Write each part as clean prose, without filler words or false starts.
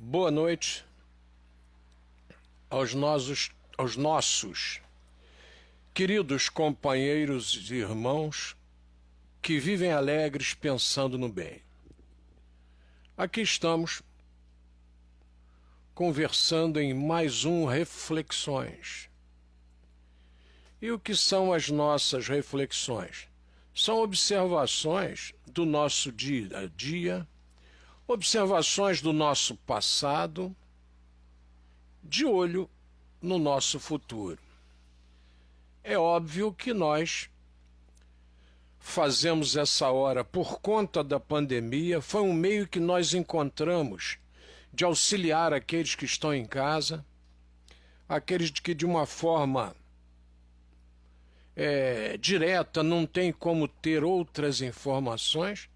Boa noite aos nossos queridos companheiros e irmãos que vivem alegres pensando no bem. Aqui estamos conversando em mais um Reflexões. E o que são as nossas reflexões? São observações do nosso dia a dia, observações do nosso passado, de olho no nosso futuro. É óbvio que nós fazemos essa hora por conta da pandemia, foi um meio que nós encontramos de auxiliar aqueles que estão em casa, aqueles que de uma forma direta não tem como ter outras informações,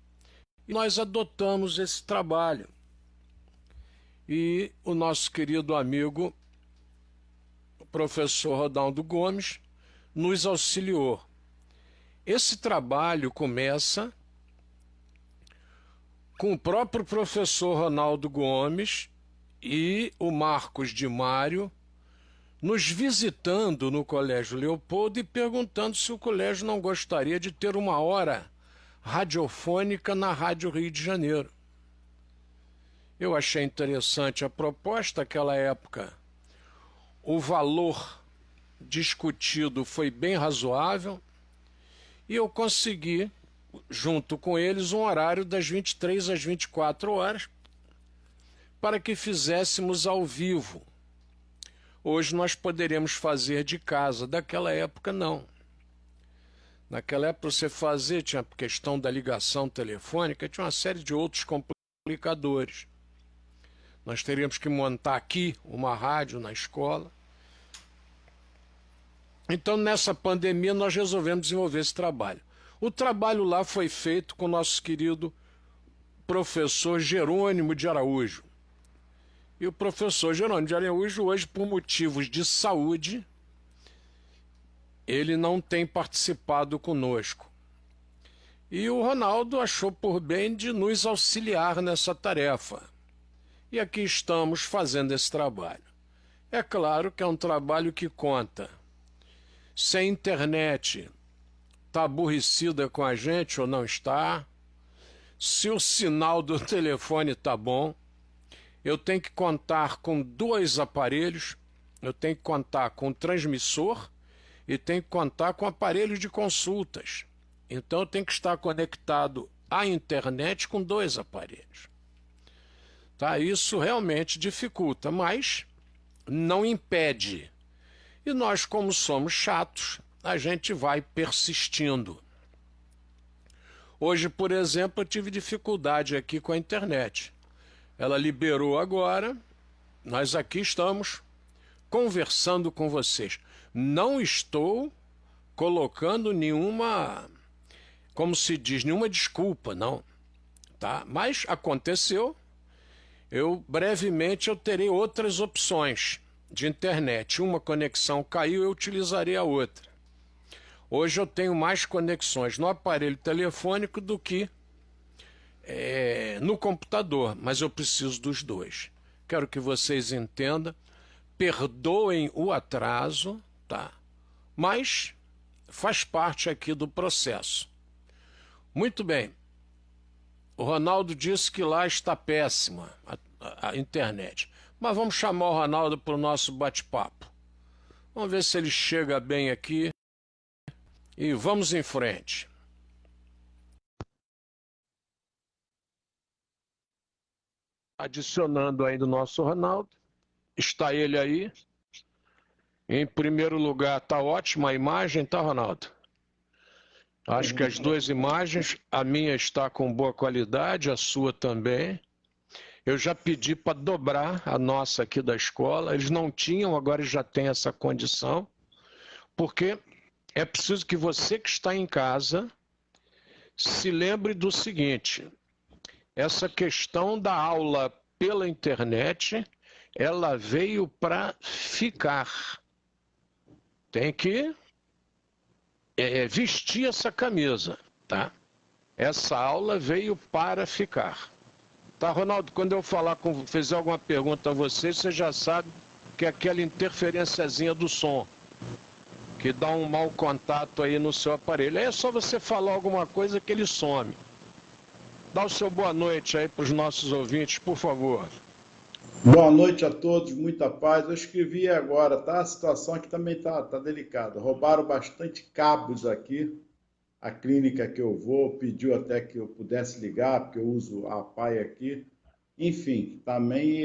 e nós adotamos esse trabalho. E o nosso querido amigo, o professor Ronaldo Gomes, nos auxiliou. Esse trabalho começa com o próprio professor Ronaldo Gomes e o Marcos de Mário nos visitando no Colégio Leopoldo e perguntando se o colégio não gostaria de ter uma hora radiofônica na Rádio Rio de Janeiro. Eu achei interessante a proposta. Naquela época, o valor discutido foi bem razoável e eu consegui, junto com eles, um horário das 23 às 24 horas para que fizéssemos ao vivo. Hoje nós poderíamos fazer de casa, daquela época não. Naquela época você fazia, tinha a questão da ligação telefônica, tinha uma série de outros complicadores. Nós teríamos que montar aqui uma rádio na escola. Então, nessa pandemia, nós resolvemos desenvolver esse trabalho. O trabalho lá foi feito com o nosso querido professor Jerônimo de Araújo. E o professor Jerônimo de Araújo, hoje, por motivos de saúde, ele não tem participado conosco. E o Ronaldo achou por bem de nos auxiliar nessa tarefa. E aqui estamos fazendo esse trabalho. É claro que é um trabalho que conta. Se a internet está aborrecida com a gente ou não está, se o sinal do telefone está bom, eu tenho que contar com 2 aparelhos, eu tenho que contar com o transmissor e tenho que contar com aparelho de consultas. Então eu tenho que estar conectado à internet com 2 aparelhos. Tá? Isso realmente dificulta, mas não impede. E nós, como somos chatos, a gente vai persistindo. Hoje, por exemplo, eu tive dificuldade aqui com a internet. Ela liberou agora, nós aqui estamos conversando com vocês. Não estou colocando nenhuma, como se diz, nenhuma desculpa, não. Tá? Mas aconteceu. Brevemente eu terei outras opções de internet. Uma conexão caiu, eu utilizarei a outra. Hoje eu tenho mais conexões no aparelho telefônico do que no computador, mas eu preciso dos 2. Quero que vocês entendam, perdoem o atraso, tá? Mas faz parte aqui do processo. Muito bem. O Ronaldo disse que lá está péssima a internet. Mas vamos chamar o Ronaldo para o nosso bate-papo. Vamos ver se ele chega bem aqui. E vamos em frente. Adicionando ainda o nosso Ronaldo. Está ele aí. Em primeiro lugar, está ótima a imagem, tá, Ronaldo? Acho que as 2 imagens, a minha está com boa qualidade, a sua também. Eu já pedi para dobrar a nossa aqui da escola. Eles não tinham, agora já tem essa condição. Porque é preciso que você que está em casa se lembre do seguinte: essa questão da aula pela internet, ela veio para ficar. Tem que vestir essa camisa, tá? Essa aula veio para ficar. Tá, Ronaldo, quando eu fizer alguma pergunta a você, você já sabe que é aquela interferenciazinha do som, que dá um mau contato aí no seu aparelho. Aí é só você falar alguma coisa que ele some. Dá o seu boa noite aí para os nossos ouvintes, por favor. Boa noite a todos, muita paz. Eu escrevi agora, tá? A situação aqui também tá delicada. Roubaram bastante cabos aqui. A clínica que eu vou pediu até que eu pudesse ligar, porque eu uso a PAI aqui. Enfim, também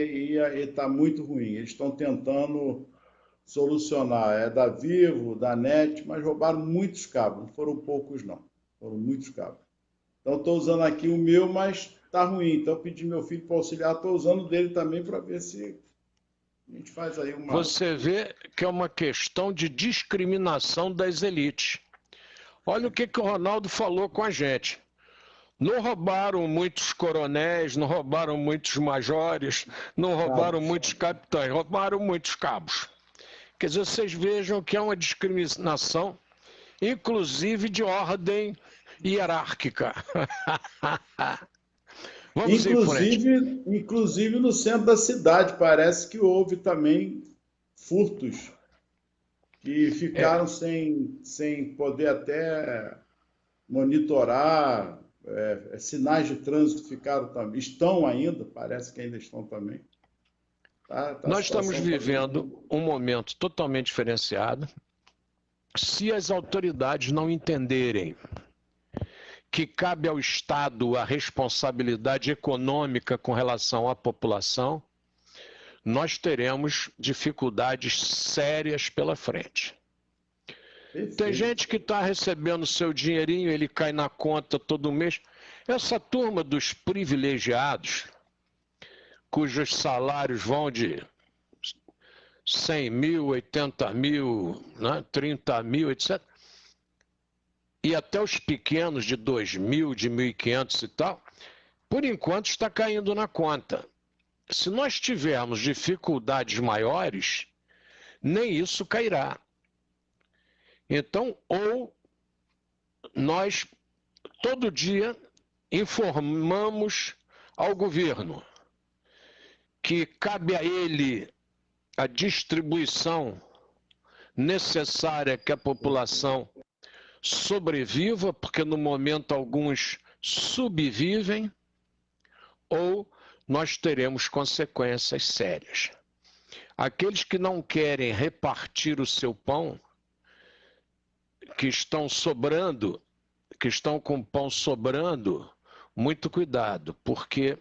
está muito ruim. Eles estão tentando solucionar. É da Vivo, da NET, mas roubaram muitos cabos. Não foram poucos, não. Foram muitos cabos. Então, estou usando aqui o meu, mas está ruim. Então, eu pedi meu filho para auxiliar. Estou usando o dele também para ver se a gente faz aí uma... Você vê que é uma questão de discriminação das elites. Olha o que o Ronaldo falou com a gente. Não roubaram muitos coronéis, não roubaram muitos majores, não roubaram muitos capitães, roubaram muitos cabos. Quer dizer, vocês vejam que é uma discriminação, inclusive de ordem hierárquica. Vamos em frente. Inclusive no centro da cidade, parece que houve também furtos que ficaram sem poder até monitorar, sinais de trânsito ficaram também, estão ainda, parece que ainda estão também. Nós estamos vivendo um momento totalmente diferenciado. Se as autoridades não entenderem que cabe ao Estado a responsabilidade econômica com relação à população, nós teremos dificuldades sérias pela frente. Perfeito. Tem gente que está recebendo seu dinheirinho, ele cai na conta todo mês. Essa turma dos privilegiados, cujos salários vão de 100 mil, 80 mil, né, 30 mil, etc., e até os pequenos de 2.000, de 1.500 e tal, por enquanto está caindo na conta. Se nós tivermos dificuldades maiores, nem isso cairá. Então, ou nós, todo dia, informamos ao governo que cabe a ele a distribuição necessária que a população sobreviva, porque no momento alguns subvivem, ou nós teremos consequências sérias. Aqueles que não querem repartir o seu pão, que estão sobrando, que estão com pão sobrando, muito cuidado, porque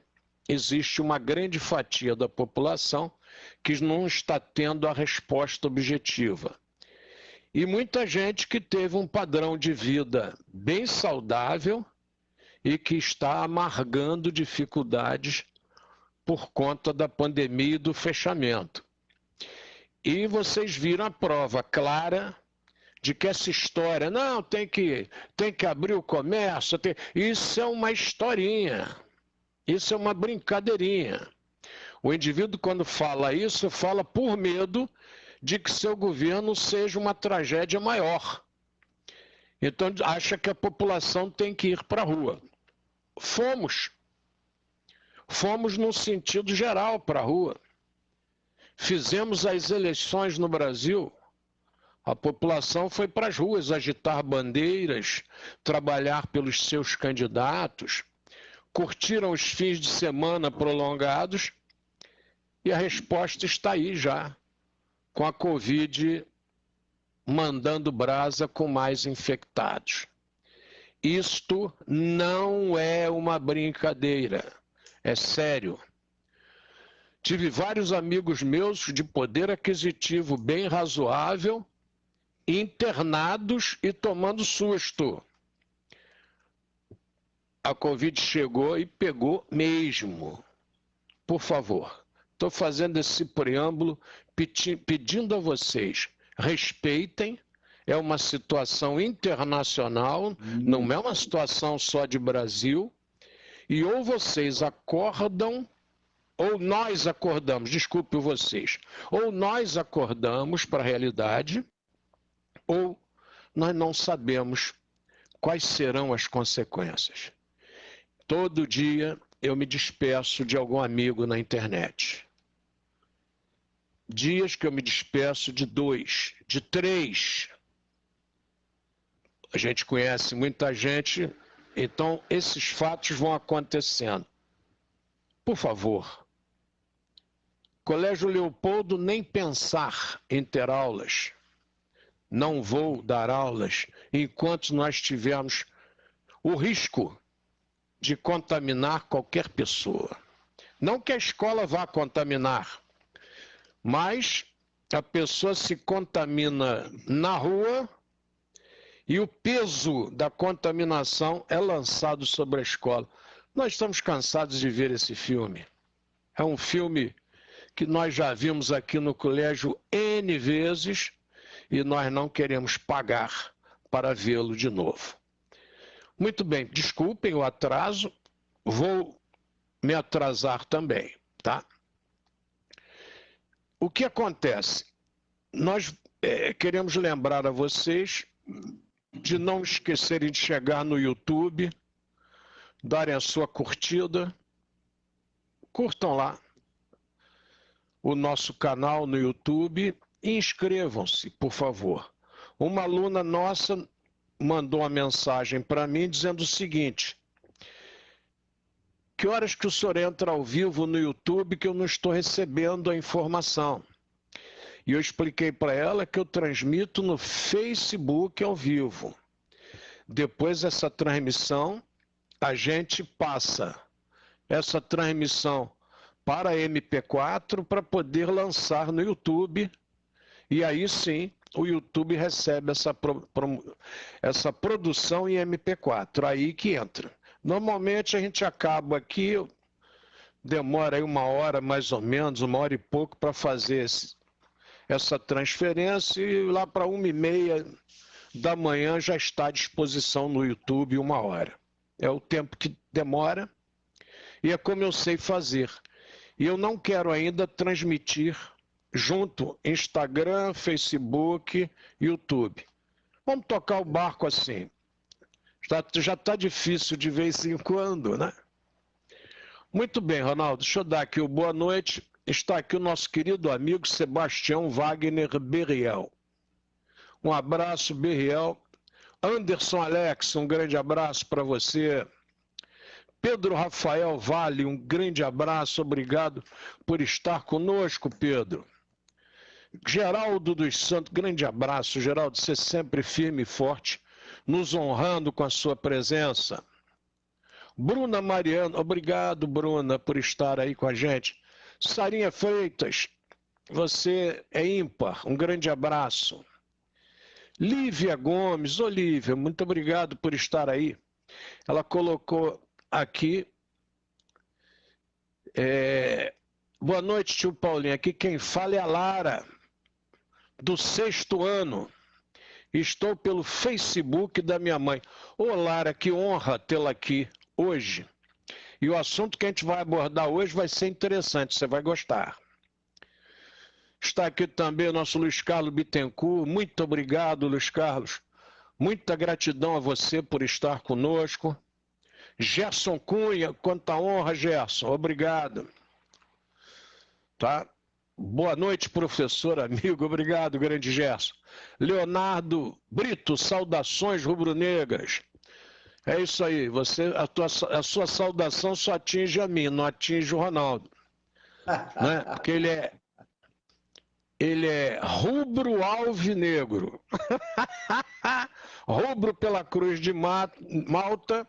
existe uma grande fatia da população que não está tendo a resposta objetiva. E muita gente que teve um padrão de vida bem saudável e que está amargando dificuldades por conta da pandemia e do fechamento. E vocês viram a prova clara de que essa história, não, tem que abrir o comércio, isso é uma historinha, isso é uma brincadeirinha. O indivíduo, quando fala isso, fala por medo de que seu governo seja uma tragédia maior. Então, acha que a população tem que ir para a rua. Fomos no sentido geral para a rua. Fizemos as eleições no Brasil, a população foi para as ruas agitar bandeiras, trabalhar pelos seus candidatos, curtiram os fins de semana prolongados e a resposta está aí já, com a Covid mandando brasa com mais infectados. Isto não é uma brincadeira, é sério. Tive vários amigos meus de poder aquisitivo bem razoável, internados e tomando susto. A Covid chegou e pegou mesmo. Por favor, estou fazendo esse preâmbulo pedindo a vocês, respeitem, é uma situação internacional, não é uma situação só de Brasil, e ou vocês acordam, ou nós acordamos, desculpe vocês, ou nós acordamos para a realidade, ou nós não sabemos quais serão as consequências. Todo dia eu me despeço de algum amigo na internet. Dias que eu me despeço de 2, de 3. A gente conhece muita gente, então esses fatos vão acontecendo. Por favor, Colégio Leopoldo, nem pensar em ter aulas. Não vou dar aulas enquanto nós tivermos o risco de contaminar qualquer pessoa. Não que a escola vá contaminar, mas a pessoa se contamina na rua e o peso da contaminação é lançado sobre a escola. Nós estamos cansados de ver esse filme. É um filme que nós já vimos aqui no colégio N vezes e nós não queremos pagar para vê-lo de novo. Muito bem, desculpem o atraso, vou me atrasar também, tá? O que acontece? Nós queremos lembrar a vocês de não esquecerem de chegar no YouTube, darem a sua curtida, curtam lá o nosso canal no YouTube e inscrevam-se, por favor. Uma aluna nossa mandou uma mensagem para mim dizendo o seguinte: que horas que o senhor entra ao vivo no YouTube que eu não estou recebendo a informação? E eu expliquei para ela que eu transmito no Facebook ao vivo. Depois dessa transmissão, a gente passa essa transmissão para MP4 para poder lançar no YouTube. E aí sim, o YouTube recebe essa produção em MP4. Aí que entra. Normalmente a gente acaba aqui, demora aí 1 hora mais ou menos, 1 hora e pouco para fazer essa transferência e lá para 1h30 da manhã já está à disposição no YouTube 1 hora. É o tempo que demora e é como eu sei fazer. E eu não quero ainda transmitir junto Instagram, Facebook, YouTube. Vamos tocar o barco assim. Já está difícil de vez em quando, né? Muito bem, Ronaldo, deixa eu dar aqui o boa noite. Está aqui o nosso querido amigo Sebastião Wagner Berriel. Um abraço, Berriel. Anderson Alex, um grande abraço para você. Pedro Rafael Vale, um grande abraço, obrigado por estar conosco, Pedro. Geraldo dos Santos, grande abraço, Geraldo, você sempre firme e forte, nos honrando com a sua presença. Bruna Mariano, obrigado, Bruna, por estar aí com a gente. Sarinha Freitas, você é ímpar, um grande abraço. Lívia Gomes, Olívia, muito obrigado por estar aí. Ela colocou aqui, boa noite, tio Paulinho, aqui quem fala é a Lara, do 6º ano. Estou pelo Facebook da minha mãe. Ô Lara, que honra tê-la aqui hoje. E o assunto que a gente vai abordar hoje vai ser interessante, você vai gostar. Está aqui também o nosso Luiz Carlos Bittencourt. Muito obrigado, Luiz Carlos. Muita gratidão a você por estar conosco. Gerson Cunha, quanta honra, Gerson. Obrigado. Tá? Boa noite, professor, amigo. Obrigado, grande Gerson. Leonardo Brito, saudações rubro-negras. É isso aí, a sua saudação só atinge a mim, não atinge o Ronaldo. Né? Porque ele é rubro alvinegro. Rubro pela Cruz de Malta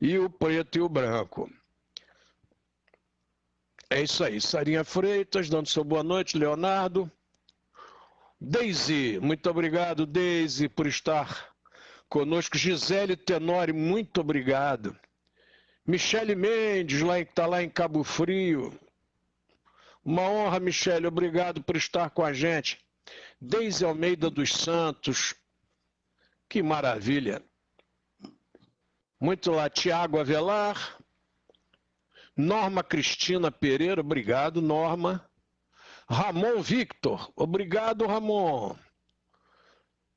e o preto e o branco. É isso aí, Sarinha Freitas, dando seu boa noite, Leonardo. Deise, muito obrigado, Deise, por estar conosco. Gisele Tenori, muito obrigado. Michele Mendes, está lá em Cabo Frio. Uma honra, Michele, obrigado por estar com a gente. Deise Almeida dos Santos, que maravilha. Muito lá, Tiago Avelar. Norma Cristina Pereira, obrigado, Norma. Ramon Victor, obrigado, Ramon.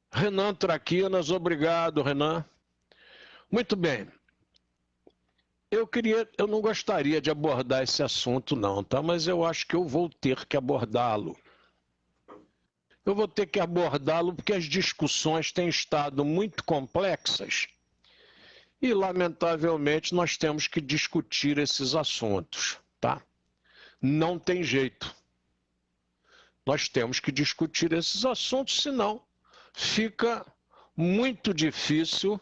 Renan Traquinas, obrigado, Renan. Muito bem. eu não gostaria de abordar esse assunto não, tá? Mas eu acho que eu vou ter que abordá-lo. Eu vou ter que abordá-lo porque as discussões têm estado muito complexas e, lamentavelmente, nós temos que discutir esses assuntos, tá? Não tem jeito. Nós temos que discutir esses assuntos, senão fica muito difícil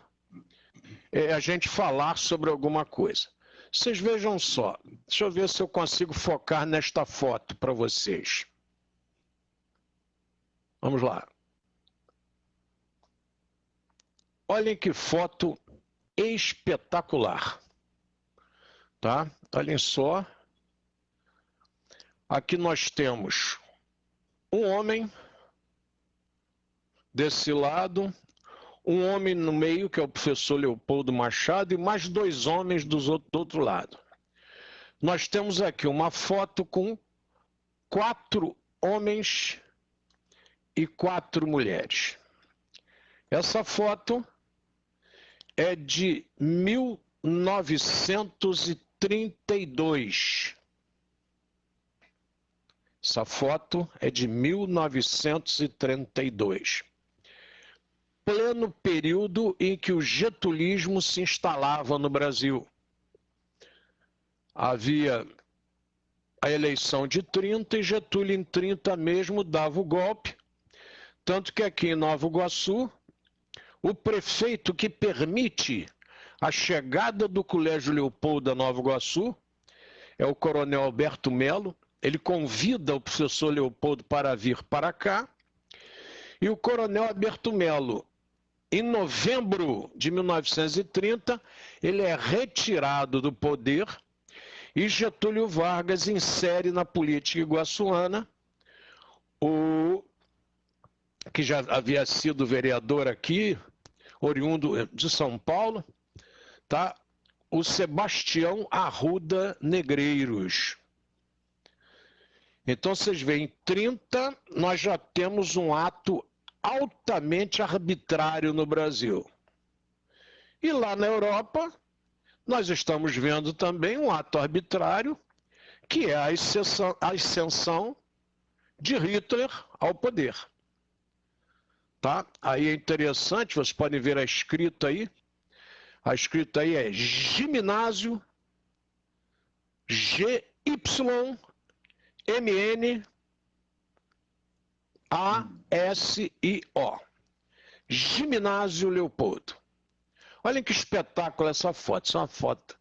a gente falar sobre alguma coisa. Vocês vejam só, deixa eu ver se eu consigo focar nesta foto para vocês. Vamos lá. Olhem que foto espetacular, tá? Olhem só. Aqui nós temos um homem desse lado, um homem no meio, que é o professor Leopoldo Machado, e mais dois homens do outro lado. Nós temos aqui uma foto com 4 homens e 4 mulheres. Essa foto é de 1932. Essa foto é de 1932. Pleno período em que o getulismo se instalava no Brasil. Havia a eleição de 30 e Getúlio em 30 mesmo dava o golpe, tanto que aqui em Nova Iguaçu, o prefeito que permite a chegada do Colégio Leopoldo a Nova Iguaçu é o coronel Alberto Melo. Ele convida o professor Leopoldo para vir para cá, e o coronel Alberto Melo, em novembro de 1930, ele é retirado do poder e Getúlio Vargas insere na política iguaçuana o que já havia sido vereador aqui, oriundo de São Paulo, tá? O Sebastião Arruda Negreiros. Então, vocês veem, em 30, nós já temos um ato altamente arbitrário no Brasil. E lá na Europa, nós estamos vendo também um ato arbitrário, que é a ascensão de Hitler ao poder. Tá? Aí é interessante, vocês podem ver a escrita aí. A escrita aí é Gimnásio GYMN ASIO. Gimnásio Leopoldo. Olhem que espetáculo essa foto. Isso é uma foto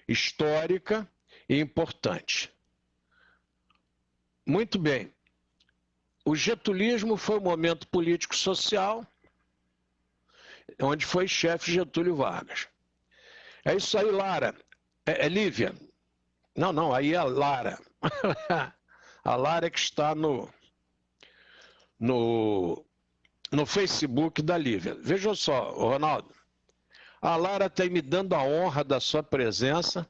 histórica e importante. Muito bem. O getulismo foi um momento político-social onde foi chefe Getúlio Vargas. É isso aí, Lara. É Lívia. Não, aí é a Lara. A Lara é que está no Facebook da Lívia. Veja só, Ronaldo. A Lara está me dando a honra da sua presença.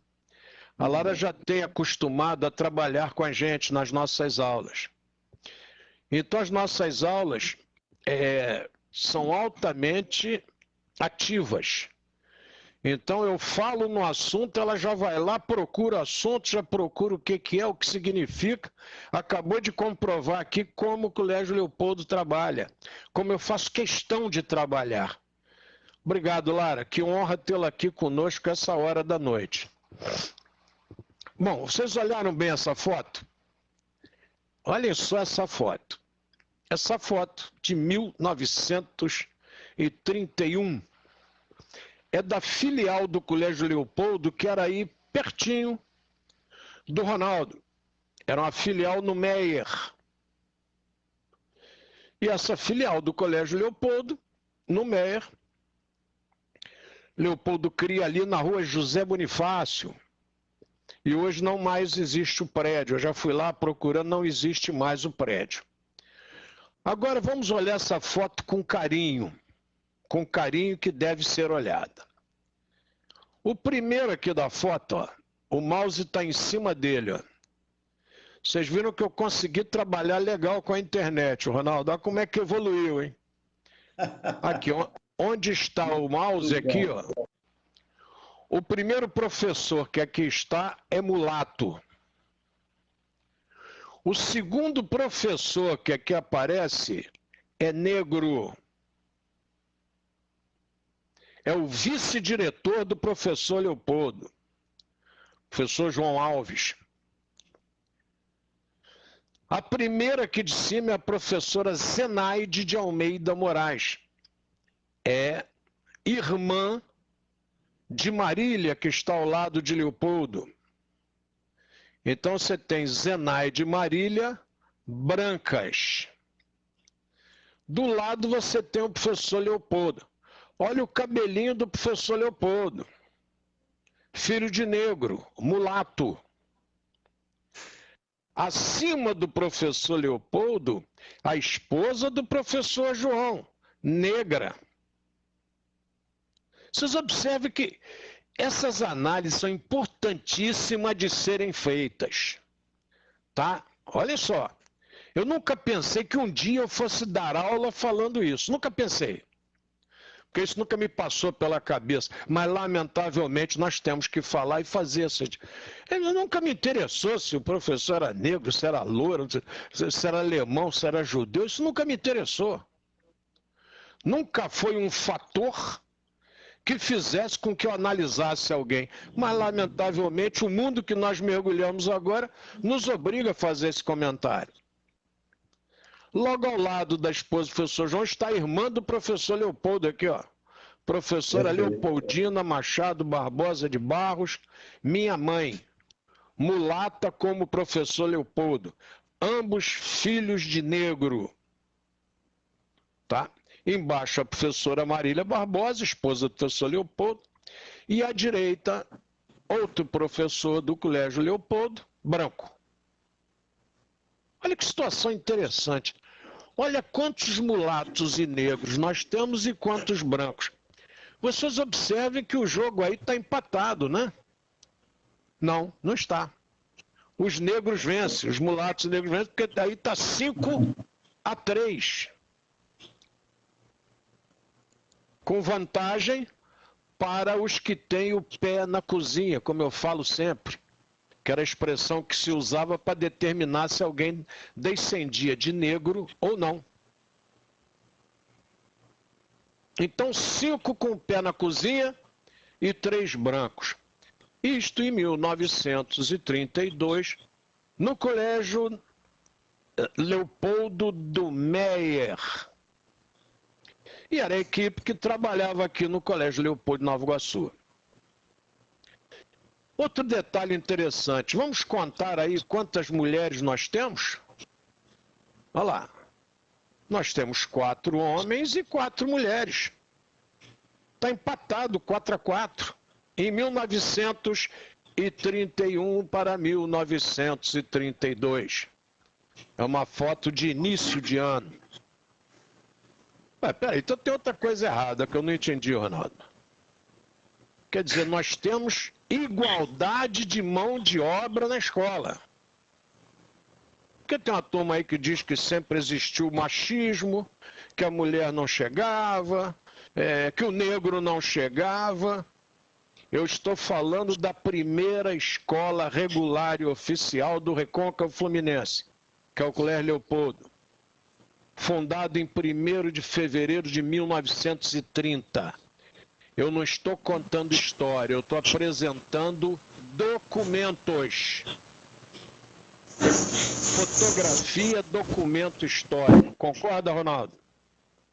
A Lara já tem acostumado a trabalhar com a gente nas nossas aulas. Então, as nossas aulas são altamente ativas. Então, eu falo no assunto, ela já vai lá, procura o assunto, já procura o que é, o que significa. Acabou de comprovar aqui como o Colégio Leopoldo trabalha, como eu faço questão de trabalhar. Obrigado, Lara. Que honra tê-la aqui conosco essa hora da noite. Bom, vocês olharam bem essa foto? Olhem só essa foto. Essa foto de 1931 é da filial do Colégio Leopoldo, que era aí pertinho do Ronaldo. Era uma filial no Meier. E essa filial do Colégio Leopoldo, no Meier, Leopoldo cria ali na rua José Bonifácio. E hoje não mais existe o prédio. Eu já fui lá procurando, não existe mais o prédio. Agora vamos olhar essa foto com carinho que deve ser olhada. O primeiro aqui da foto, ó, o mouse está em cima dele. Ó. Vocês viram que eu consegui trabalhar legal com a internet, Ronaldo. Olha como é que evoluiu, hein? Aqui, onde está o mouse aqui, ó. O primeiro professor que aqui está é mulato. O segundo professor que aqui aparece é negro. É o vice-diretor do professor Leopoldo, professor João Alves. A primeira aqui de cima é a professora Zenaide de Almeida Moraes. É irmã de Marília, que está ao lado de Leopoldo. Então você tem Zenaide e Marília brancas. Do lado você tem o professor Leopoldo. Olha o cabelinho do professor Leopoldo. Filho de negro, mulato. Acima do professor Leopoldo, a esposa do professor João, negra. Vocês observem que essas análises são importantíssimas de serem feitas. Tá? Olha só, eu nunca pensei que um dia eu fosse dar aula falando isso. Nunca pensei. Porque isso nunca me passou pela cabeça. Mas, lamentavelmente, nós temos que falar e fazer isso. Nunca me interessou se o professor era negro, se era louro, se era alemão, se era judeu. Isso nunca me interessou. Nunca foi um fator que fizesse com que eu analisasse alguém. Mas, lamentavelmente, o mundo que nós mergulhamos agora nos obriga a fazer esse comentário. Logo ao lado da esposa do professor João está a irmã do professor Leopoldo aqui, ó. Professora Leopoldina Machado Barbosa de Barros, minha mãe, mulata como o professor Leopoldo. Ambos filhos de negro. Tá? Embaixo a professora Marília Barbosa, esposa do professor Leopoldo. E à direita, outro professor do Colégio Leopoldo, branco. Olha que situação interessante. Olha quantos mulatos e negros nós temos e quantos brancos. Vocês observem que o jogo aí está empatado, né? Não, não está. Os negros vencem, os mulatos e negros vencem, porque aí está 5-3. Com vantagem para os que têm o pé na cozinha, como eu falo sempre. Que era a expressão que se usava para determinar se alguém descendia de negro ou não. Então, 5 com o pé na cozinha e 3 brancos. Isto em 1932, no Colégio Leopoldo do Meyer. E era a equipe que trabalhava aqui no Colégio Leopoldo de Nova Iguaçu. Outro detalhe interessante, vamos contar aí quantas mulheres nós temos? Olha lá, nós temos 4 homens e 4 mulheres. Está empatado 4-4. Em 1931 para 1932. É uma foto de início de ano. Mas peraí, então tem outra coisa errada que eu não entendi, Ronaldo. Quer dizer, nós temos igualdade de mão de obra na escola. Porque tem uma turma aí que diz que sempre existiu machismo, que a mulher não chegava, que o negro não chegava. Eu estou falando da primeira escola regular e oficial do Recôncavo Fluminense, que é o Colégio Leopoldo, fundado em 1º de fevereiro de 1930. Eu não estou contando história, eu estou apresentando documentos. Fotografia, documento histórico. Concorda, Ronaldo?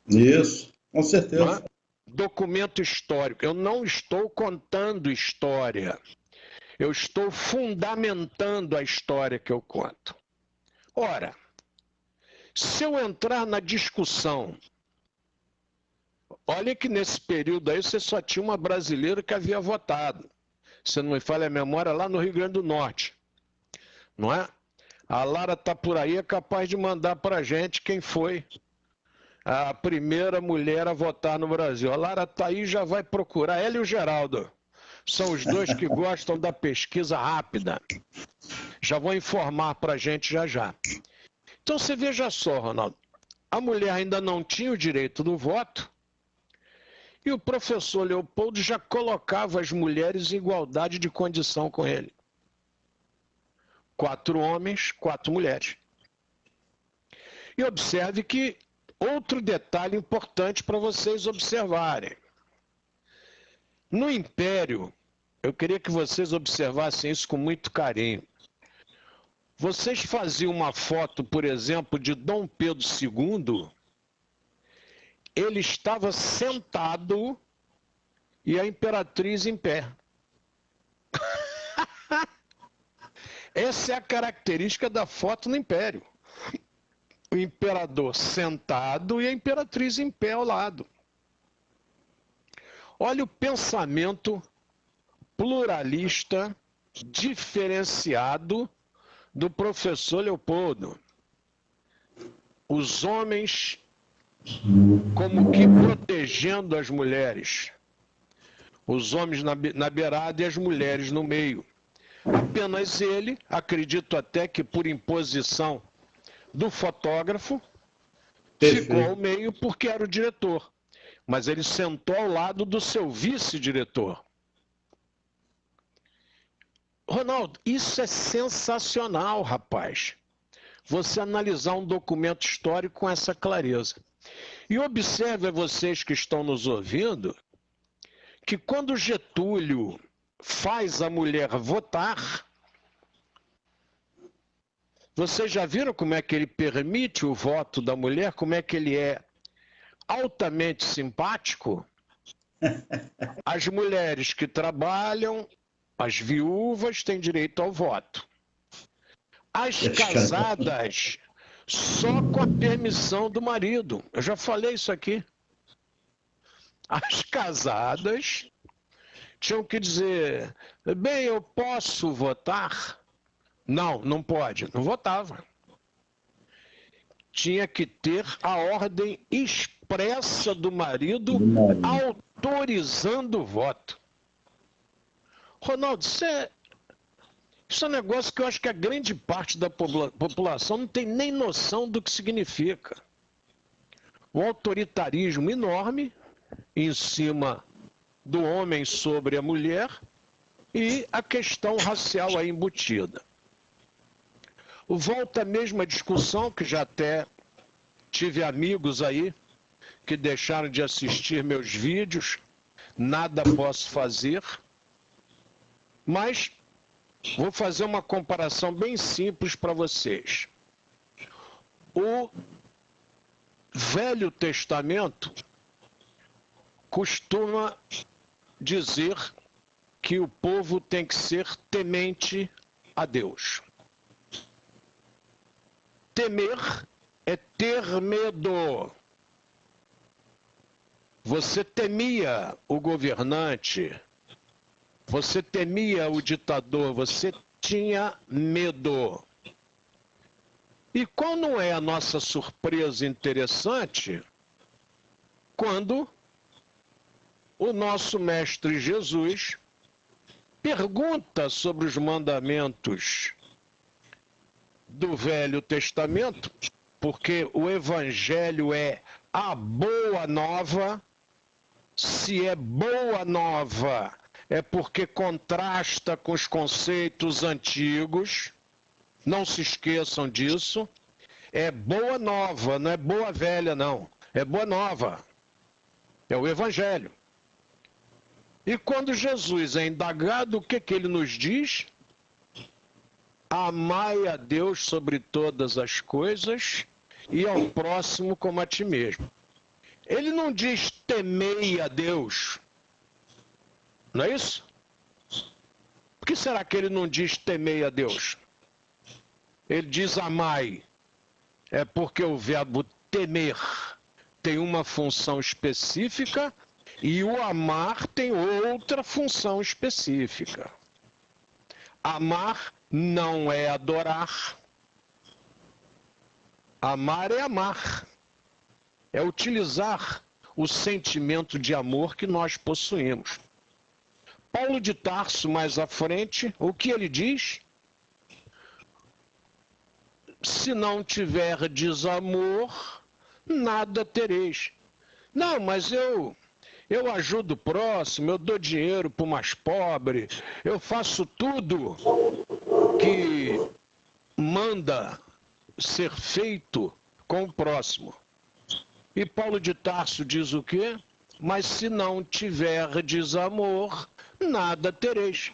Isso, com certeza. Documento histórico. Eu não estou contando história. Eu estou fundamentando a história que eu conto. Ora, se eu entrar na discussão, olha que nesse período aí você só tinha uma brasileira que havia votado. Se não me falha a memória, lá no Rio Grande do Norte. Não é? A Lara está por aí, é capaz de mandar para a gente quem foi a primeira mulher a votar no Brasil. A Lara está aí, já vai procurar. Ela e o Geraldo. São os dois que gostam da pesquisa rápida. Já vou informar para a gente já já. Então você veja só, Ronaldo. A mulher ainda não tinha o direito do voto. E o professor Leopoldo já colocava as mulheres em igualdade de condição com ele. 4 homens, 4 mulheres. E observe que outro detalhe importante para vocês observarem. No Império, eu queria que vocês observassem isso com muito carinho. Vocês faziam uma foto, por exemplo, de Dom Pedro II, ele estava sentado e a imperatriz em pé. Essa é a característica da foto no Império. O imperador sentado e a imperatriz em pé ao lado. Olha o pensamento pluralista, diferenciado do professor Leopoldo. Os homens como que protegendo as mulheres. Os homens na beirada e as mulheres no meio. Apenas ele, acredito até que por imposição do fotógrafo, ficou ao meio porque era o diretor. Mas ele sentou ao lado do seu vice-diretor. Ronaldo, isso é sensacional, rapaz. Você analisar um documento histórico com essa clareza. E observe vocês que estão nos ouvindo, que quando Getúlio faz a mulher votar, vocês já viram como é que ele permite o voto da mulher, como é que ele é altamente simpático? As mulheres que trabalham, as viúvas têm direito ao voto. As casadas, só com a permissão do marido. Eu já falei isso aqui. As casadas tinham que dizer, bem, eu posso votar? Não, não pode. Não votava. Tinha que ter a ordem expressa do marido autorizando o voto. Ronaldo, isso é um negócio que eu acho que a grande parte da população não tem nem noção do que significa. Um autoritarismo enorme em cima do homem sobre a mulher e a questão racial aí embutida. Volta a mesma discussão, que já até tive amigos aí que deixaram de assistir meus vídeos, nada posso fazer, mas vou fazer uma comparação bem simples para vocês. O Velho Testamento costuma dizer que o povo tem que ser temente a Deus. Temer é ter medo. Você temia o governante, você temia o ditador, você tinha medo. E qual não é a nossa surpresa interessante quando o nosso mestre Jesus pergunta sobre os mandamentos do Velho Testamento, porque o Evangelho é a boa nova. Se é boa nova, é porque contrasta com os conceitos antigos. Não se esqueçam disso. É boa nova, não é boa velha, não. É boa nova. É o Evangelho. E quando Jesus é indagado, o que ele nos diz? Amai a Deus sobre todas as coisas e ao próximo como a ti mesmo. Ele não diz temei a Deus. Não é isso? Por que será que ele não diz temei a Deus? Ele diz amai. É porque o verbo temer tem uma função específica e o amar tem outra função específica. Amar não é adorar. Amar é amar. É utilizar o sentimento de amor que nós possuímos. Paulo de Tarso, mais à frente, o que ele diz? Se não tiverdes amor, nada tereis. Não, mas eu Eu ajudo o próximo, eu dou dinheiro para o mais pobre, eu faço tudo que manda ser feito com o próximo. E Paulo de Tarso diz o quê? Mas se não tiverdes amor, nada tereis.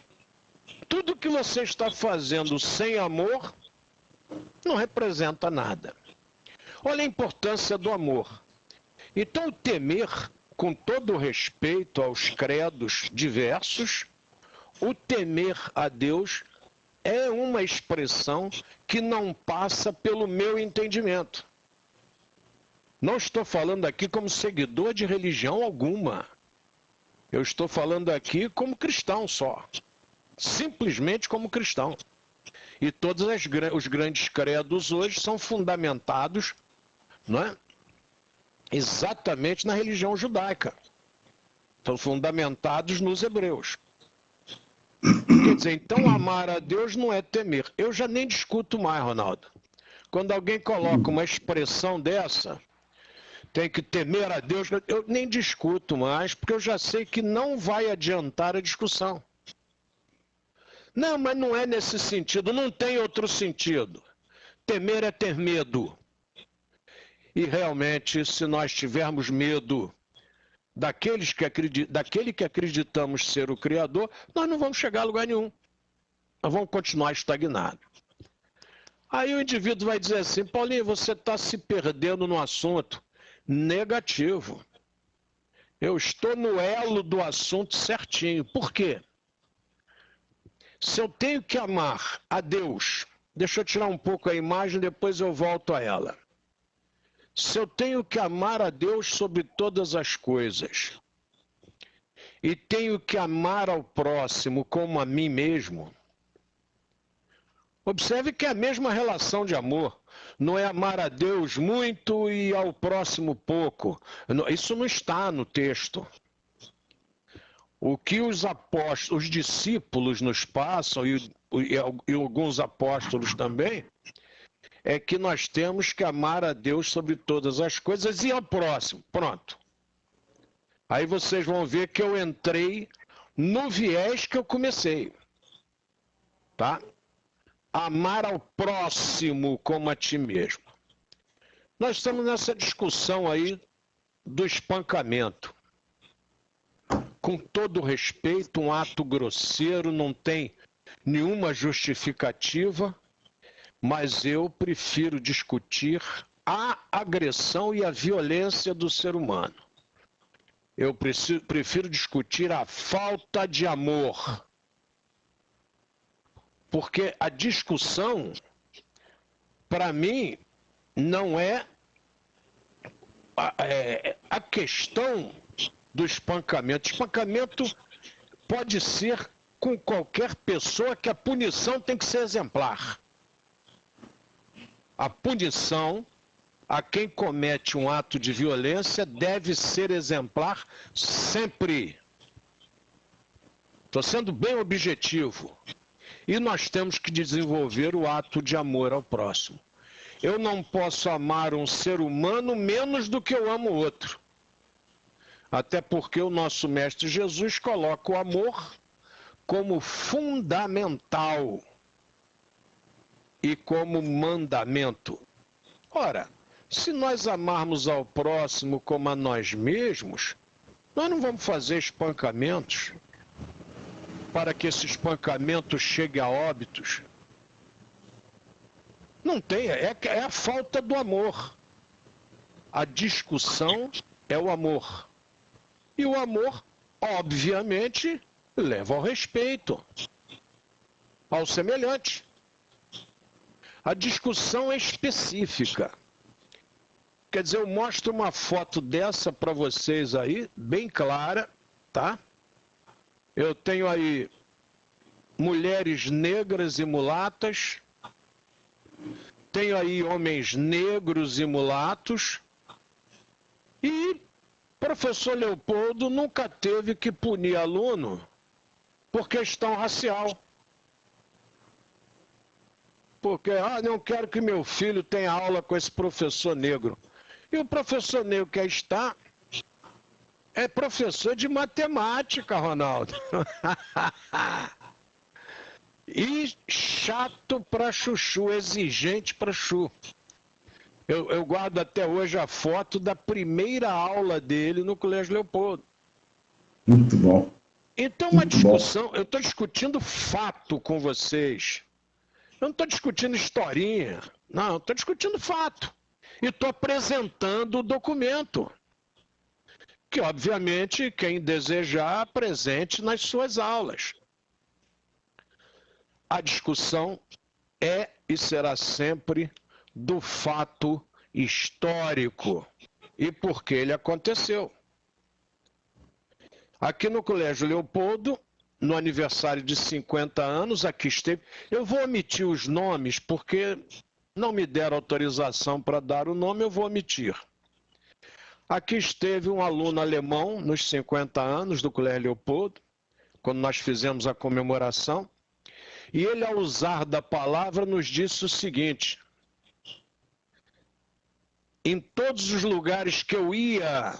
Tudo que você está fazendo sem amor não representa nada. Olha a importância do amor. Então, temer, com todo o respeito aos credos diversos, o temer a Deus é uma expressão que não passa pelo meu entendimento. Não estou falando aqui como seguidor de religião alguma. Eu estou falando aqui como cristão só. Simplesmente como cristão. E todos os grandes credos hoje são fundamentados, não é? Exatamente na religião judaica. São fundamentados nos hebreus. Quer dizer, então amar a Deus não é temer. Eu já nem discuto mais, Ronaldo. Quando alguém coloca uma expressão dessa, tem que temer a Deus, eu nem discuto mais, porque eu já sei que não vai adiantar a discussão. Não, mas não é nesse sentido, não tem outro sentido. Temer é ter medo. E realmente, se nós tivermos medo daquele que acreditamos ser o Criador, nós não vamos chegar a lugar nenhum. Nós vamos continuar estagnados. Aí o indivíduo vai dizer assim, Paulinho, você está se perdendo no assunto. Negativo. Eu estou no elo do assunto certinho. Por quê? Se eu tenho que amar a Deus, deixa eu tirar um pouco a imagem, depois eu volto a ela. Se eu tenho que amar a Deus sobre todas as coisas e tenho que amar ao próximo como a mim mesmo, observe que é a mesma relação de amor. Não é amar a Deus muito e ao próximo pouco. Isso não está no texto. O que os apóstolos, os discípulos nos passam, e alguns apóstolos também, é que nós temos que amar a Deus sobre todas as coisas e ao próximo. Pronto. Aí vocês vão ver que eu entrei no viés que eu comecei. Tá? Amar ao próximo como a ti mesmo. Nós estamos nessa discussão aí do espancamento. Com todo respeito, um ato grosseiro, não tem nenhuma justificativa, mas eu prefiro discutir a agressão e a violência do ser humano. Eu prefiro discutir a falta de amor. Porque a discussão, para mim, não é a questão do espancamento. Espancamento pode ser com qualquer pessoa, que a punição tem que ser exemplar. A punição a quem comete um ato de violência deve ser exemplar sempre. Estou sendo bem objetivo. E nós temos que desenvolver o ato de amor ao próximo. Eu não posso amar um ser humano menos do que eu amo o outro. Até porque o nosso Mestre Jesus coloca o amor como fundamental e como mandamento. Ora, se nós amarmos ao próximo como a nós mesmos, nós não vamos fazer espancamentos para que esse espancamento chegue a óbitos. Não tem, é a falta do amor. A discussão é o amor. E o amor, obviamente, leva ao respeito, ao semelhante. A discussão é específica. Quer dizer, eu mostro uma foto dessa para vocês aí, bem clara, tá? Eu tenho aí mulheres negras e mulatas, tenho aí homens negros e mulatos, e professor Leopoldo nunca teve que punir aluno por questão racial. Porque, não quero que meu filho tenha aula com esse professor negro. E o professor negro que está é professor de matemática, Ronaldo. E chato pra chuchu, exigente pra chu. Eu guardo até hoje a foto da primeira aula dele no Colégio Leopoldo. Muito bom. Então, uma Muito bom. discussão, eu estou discutindo fato com vocês. Eu não estou discutindo historinha. Não, eu estou discutindo fato. E estou apresentando o documento. Que, obviamente, quem desejar, apresente nas suas aulas. A discussão é e será sempre do fato histórico e por que ele aconteceu. Aqui no Colégio Leopoldo, no aniversário de 50 anos, aqui esteve. Eu vou omitir os nomes porque não me deram autorização para dar o nome, eu vou omitir. Aqui esteve um aluno alemão nos 50 anos do Colégio Leopoldo, quando nós fizemos a comemoração. E ele, ao usar da palavra, nos disse o seguinte: em todos os lugares que eu ia,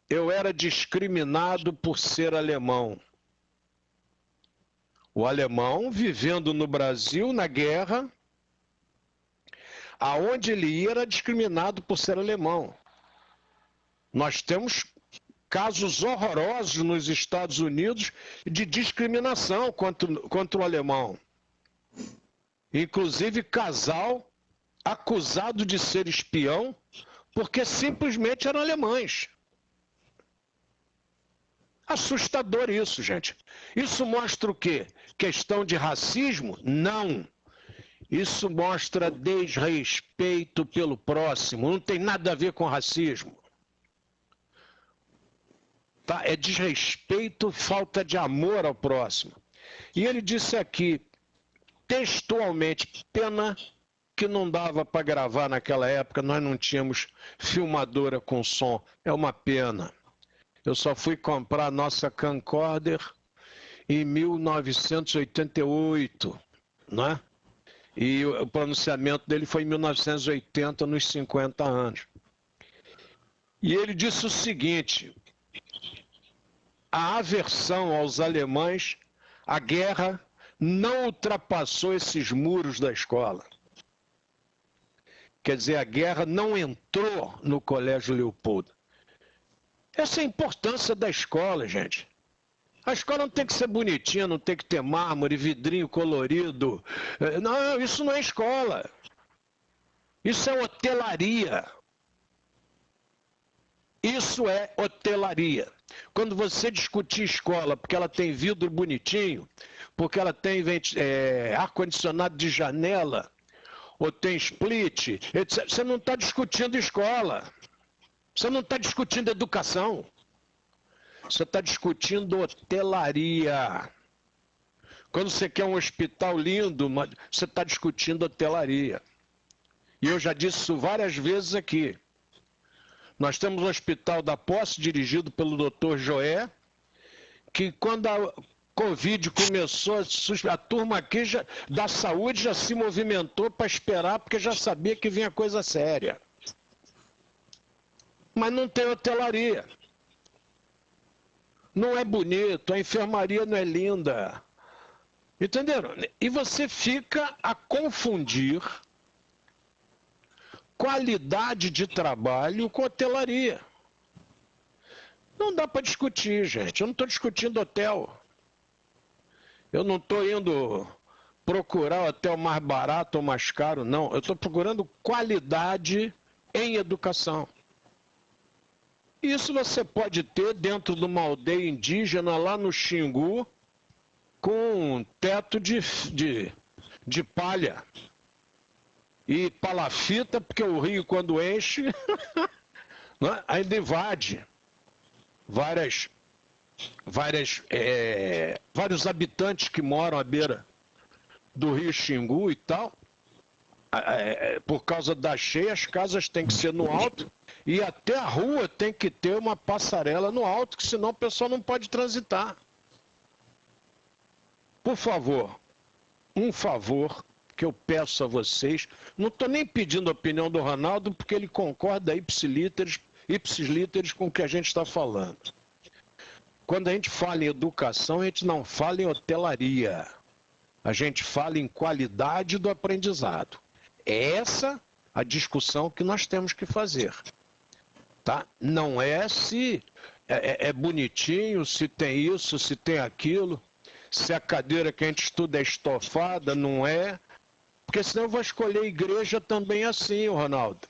eu era discriminado por ser alemão. O alemão vivendo no Brasil, na guerra, aonde ele ia era discriminado por ser alemão. Nós temos casos horrorosos nos Estados Unidos de discriminação contra o alemão. Inclusive casal acusado de ser espião porque simplesmente eram alemães. Assustador isso, gente. Isso mostra o quê? Questão de racismo? Não. Isso mostra desrespeito pelo próximo. Não tem nada a ver com racismo. Tá? É desrespeito, falta de amor ao próximo. E ele disse aqui, textualmente, pena que não dava para gravar naquela época, nós não tínhamos filmadora com som. É uma pena. Eu só fui comprar a nossa camcorder em 1988, né? E o pronunciamento dele foi em 1980, nos 50 anos. E ele disse o seguinte: a aversão aos alemães, a guerra, não ultrapassou esses muros da escola. Quer dizer, a guerra não entrou no Colégio Leopoldo. Essa é a importância da escola, gente. A escola não tem que ser bonitinha, não tem que ter mármore, vidrinho colorido. Não, isso não é escola. Isso é hotelaria. Isso é hotelaria. Quando você discutir escola porque ela tem vidro bonitinho, porque ela tem ar-condicionado de janela, ou tem split, etc., você não está discutindo escola. Você não está discutindo educação. Você está discutindo hotelaria. Quando você quer um hospital lindo, você está discutindo hotelaria. E eu já disse isso várias vezes aqui. Nós temos um hospital da Posse, dirigido pelo Dr. Joé, que quando a Covid começou, a turma aqui da saúde já se movimentou para esperar, porque já sabia que vinha coisa séria. Mas não tem hotelaria. Não é bonito, a enfermaria não é linda. Entenderam? E você fica a confundir qualidade de trabalho com hotelaria. Não dá para discutir, gente. Eu não estou discutindo hotel. Eu não estou indo procurar o hotel mais barato ou mais caro, não. Eu estou procurando qualidade em educação. Isso você pode ter dentro de uma aldeia indígena lá no Xingu, com um teto de palha e palafita, porque o rio, quando enche, né, ainda invade vários habitantes que moram à beira do rio Xingu e tal. Por causa da cheia, as casas têm que ser no alto e até a rua tem que ter uma passarela no alto, que senão o pessoal não pode transitar. Por favor, um favor que eu peço a vocês, não estou nem pedindo a opinião do Ronaldo, porque ele concorda ipsilíteres, ipsis literis com o que a gente está falando. Quando a gente fala em educação, a gente não fala em hotelaria. A gente fala em qualidade do aprendizado. É essa a discussão que nós temos que fazer. Tá? Não é se é bonitinho, se tem isso, se tem aquilo, se a cadeira que a gente estuda é estofada, não é. Porque senão eu vou escolher igreja também assim, Ronaldo.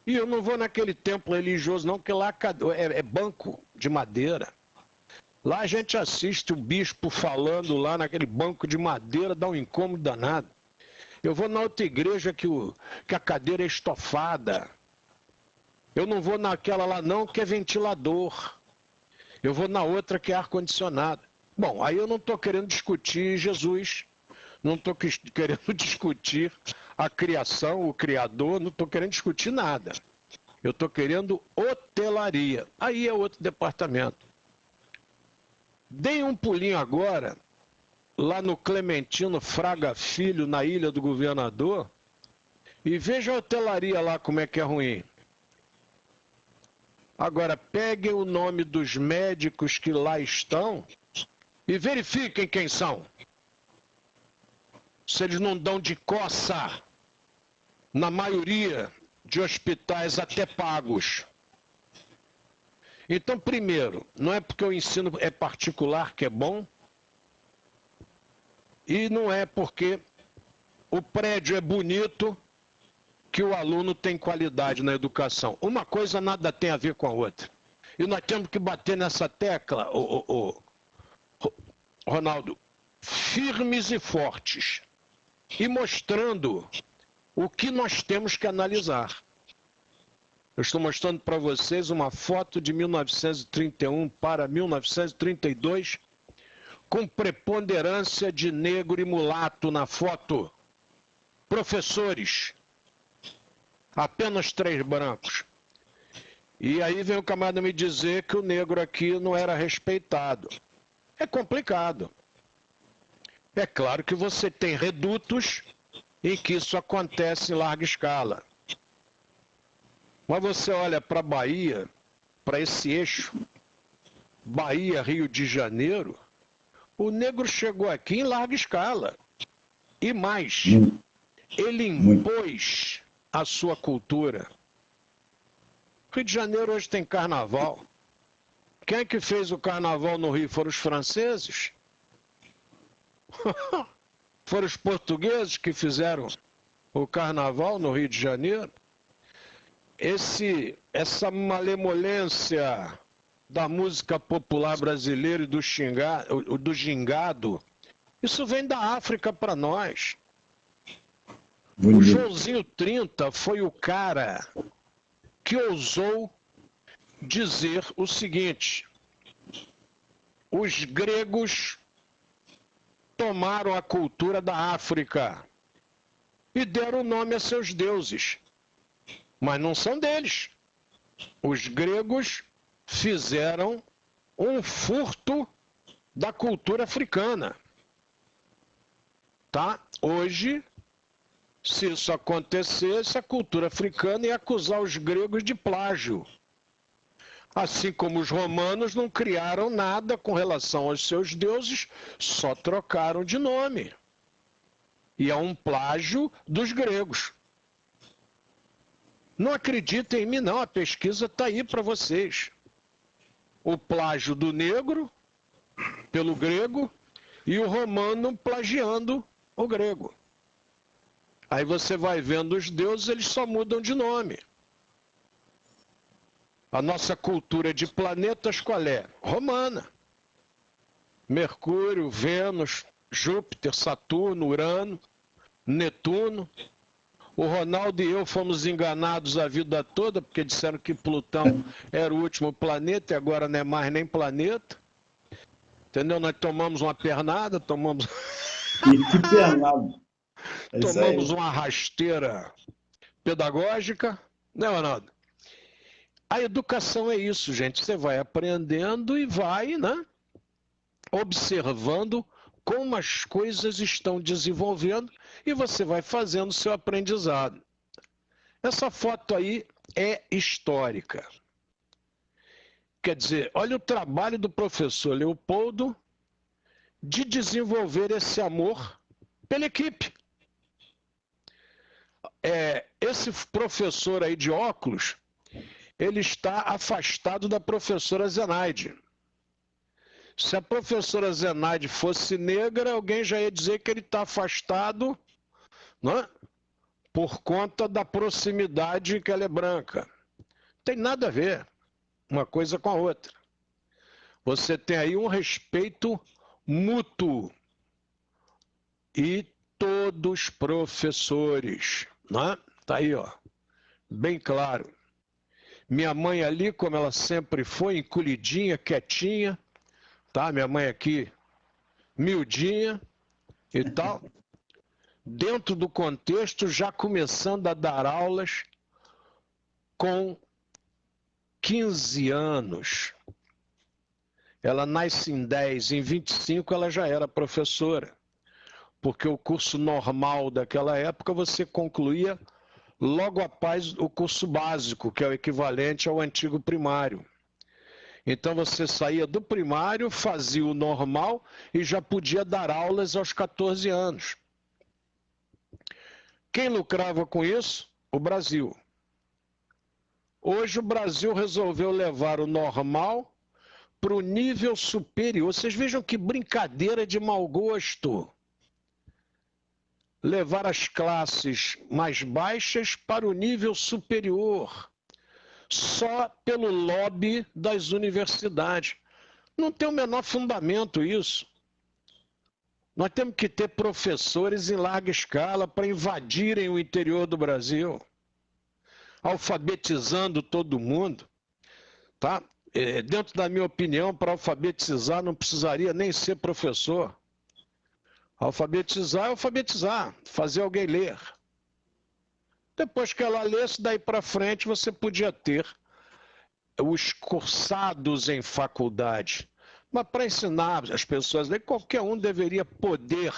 E eu não vou naquele templo religioso não, porque lá é banco de madeira. Lá a gente assiste o bispo falando lá naquele banco de madeira, dá um incômodo danado. Eu vou na outra igreja que a cadeira é estofada. Eu não vou naquela lá não, que é ventilador. Eu vou na outra que é ar-condicionado. Bom, aí eu não estou querendo discutir Jesus, não estou querendo discutir a criação, o Criador, não estou querendo discutir nada. Eu estou querendo hotelaria. Aí é outro departamento. Dei um pulinho agora, lá no Clementino Fraga Filho, na Ilha do Governador, e veja a hotelaria lá como é que é ruim. Agora, peguem o nome dos médicos que lá estão e verifiquem quem são. Se eles não dão de coça, na maioria de hospitais até pagos. Então, primeiro, não é porque o ensino é particular que é bom, e não é porque o prédio é bonito que o aluno tem qualidade na educação. Uma coisa nada tem a ver com a outra. E nós temos que bater nessa tecla, Ronaldo, firmes e fortes, e mostrando o que nós temos que analisar. Eu estou mostrando para vocês uma foto de 1931 para 1932, com preponderância de negro e mulato na foto. Professores, apenas 3 brancos. E aí vem o camarada me dizer que o negro aqui não era respeitado. É complicado. É claro que você tem redutos em que isso acontece em larga escala. Mas você olha para a Bahia, para esse eixo, Bahia, Rio de Janeiro, o negro chegou aqui em larga escala. E mais, ele impôs a sua cultura. Rio de Janeiro hoje tem carnaval. Quem é que fez o carnaval no Rio? Foram os franceses? Foram os portugueses que fizeram o carnaval no Rio de Janeiro? Essa malemolência da música popular brasileira e do gingado, isso vem da África para nós. O Joãozinho 30 foi o cara que ousou dizer o seguinte: os gregos tomaram a cultura da África e deram nome a seus deuses, mas não são deles. Os gregos fizeram um furto da cultura africana. Tá? Hoje, se isso acontecesse, a cultura africana ia acusar os gregos de plágio. Assim como os romanos não criaram nada com relação aos seus deuses, só trocaram de nome. E é um plágio dos gregos. Não acreditem em mim, não. A pesquisa está aí para vocês. O plágio do negro pelo grego e o romano plagiando o grego. Aí você vai vendo os deuses, eles só mudam de nome. A nossa cultura de planetas qual é? Romana. Mercúrio, Vênus, Júpiter, Saturno, Urano, Netuno. O Ronaldo e eu fomos enganados a vida toda, porque disseram que Plutão era o último planeta e agora não é mais nem planeta. Entendeu? Nós tomamos uma pernada, tomamos... Que pernada! Tomamos uma rasteira pedagógica. Né, Ronaldo? A educação é isso, gente. Você vai aprendendo e vai, né, observando como as coisas estão desenvolvendo e você vai fazendo o seu aprendizado. Essa foto aí é histórica. Quer dizer, olha o trabalho do professor Leopoldo de desenvolver esse amor pela equipe. Esse professor aí de óculos, ele está afastado da professora Zenaide. Se a professora Zenaide fosse negra, alguém já ia dizer que ele está afastado, né, por conta da proximidade que ela é branca. Não tem nada a ver uma coisa com a outra. Você tem aí um respeito mútuo. E todos professores, né? Tá aí, ó, bem claro. Minha mãe ali, como ela sempre foi, encolhidinha, quietinha, tá? Minha mãe aqui, miudinha e tal. Dentro do contexto, já começando a dar aulas com 15 anos. Ela nasce em 10, em 25 ela já era professora. Porque o curso normal daquela época você concluía logo após o curso básico, que é o equivalente ao antigo primário. Então você saía do primário, fazia o normal e já podia dar aulas aos 14 anos. Quem lucrava com isso? O Brasil. Hoje o Brasil resolveu levar o normal para o nível superior. Vocês vejam que brincadeira de mau gosto. Levar as classes mais baixas para o nível superior, só pelo lobby das universidades. Não tem o menor fundamento isso. Nós temos que ter professores em larga escala para invadirem o interior do Brasil, alfabetizando todo mundo, tá? Dentro da minha opinião, para alfabetizar não precisaria nem ser professor. Alfabetizar é alfabetizar, fazer alguém ler. Depois que ela lesse, daí para frente você podia ter os cursados em faculdade. Mas para ensinar as pessoas, qualquer um deveria poder,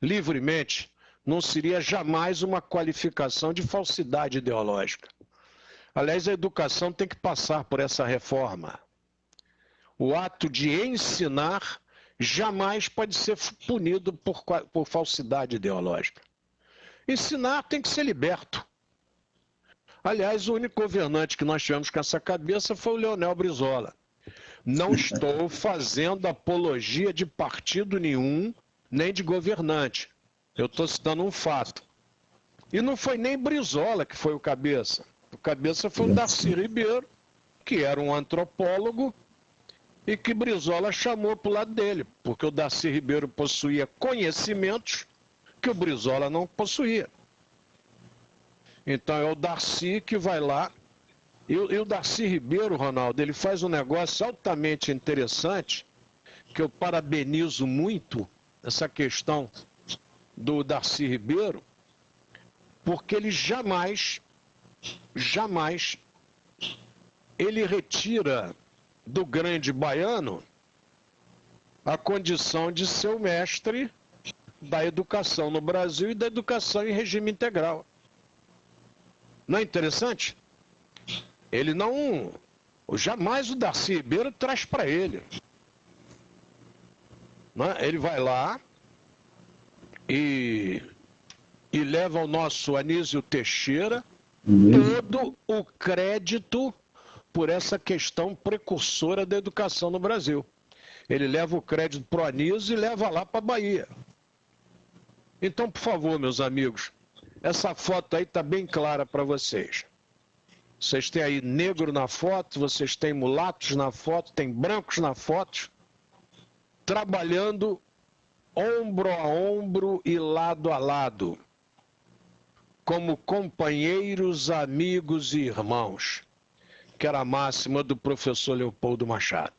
livremente, não seria jamais uma qualificação de falsidade ideológica. Aliás, a educação tem que passar por essa reforma. O ato de ensinar jamais pode ser punido por falsidade ideológica. Ensinar tem que ser liberto. Aliás, o único governante que nós tivemos com essa cabeça foi o Leonel Brizola. Não estou fazendo apologia de partido nenhum, nem de governante. Eu estou citando um fato. E não foi nem Brizola que foi o cabeça. O cabeça foi o Darcy Ribeiro, que era um antropólogo, e que Brizola chamou para o lado dele, porque o Darcy Ribeiro possuía conhecimentos que o Brizola não possuía. Então é o Darcy que vai lá, e o Darcy Ribeiro, Ronaldo, ele faz um negócio altamente interessante, que eu parabenizo muito, essa questão do Darcy Ribeiro, porque ele jamais, ele retira do grande baiano a condição de ser o mestre da educação no Brasil e da educação em regime integral. Não é interessante? Ele não... Jamais o Darcy Ribeiro traz para ele. Não é? Ele vai lá e leva ao nosso Anísio Teixeira todo o crédito por essa questão precursora da educação no Brasil. Ele leva o crédito para o Anísio e leva lá para a Bahia. Então, por favor, meus amigos, essa foto aí está bem clara para vocês. Vocês têm aí negro na foto, vocês têm mulatos na foto, tem brancos na foto, trabalhando ombro a ombro e lado a lado, como companheiros, amigos e irmãos, que era a máxima do professor Leopoldo Machado.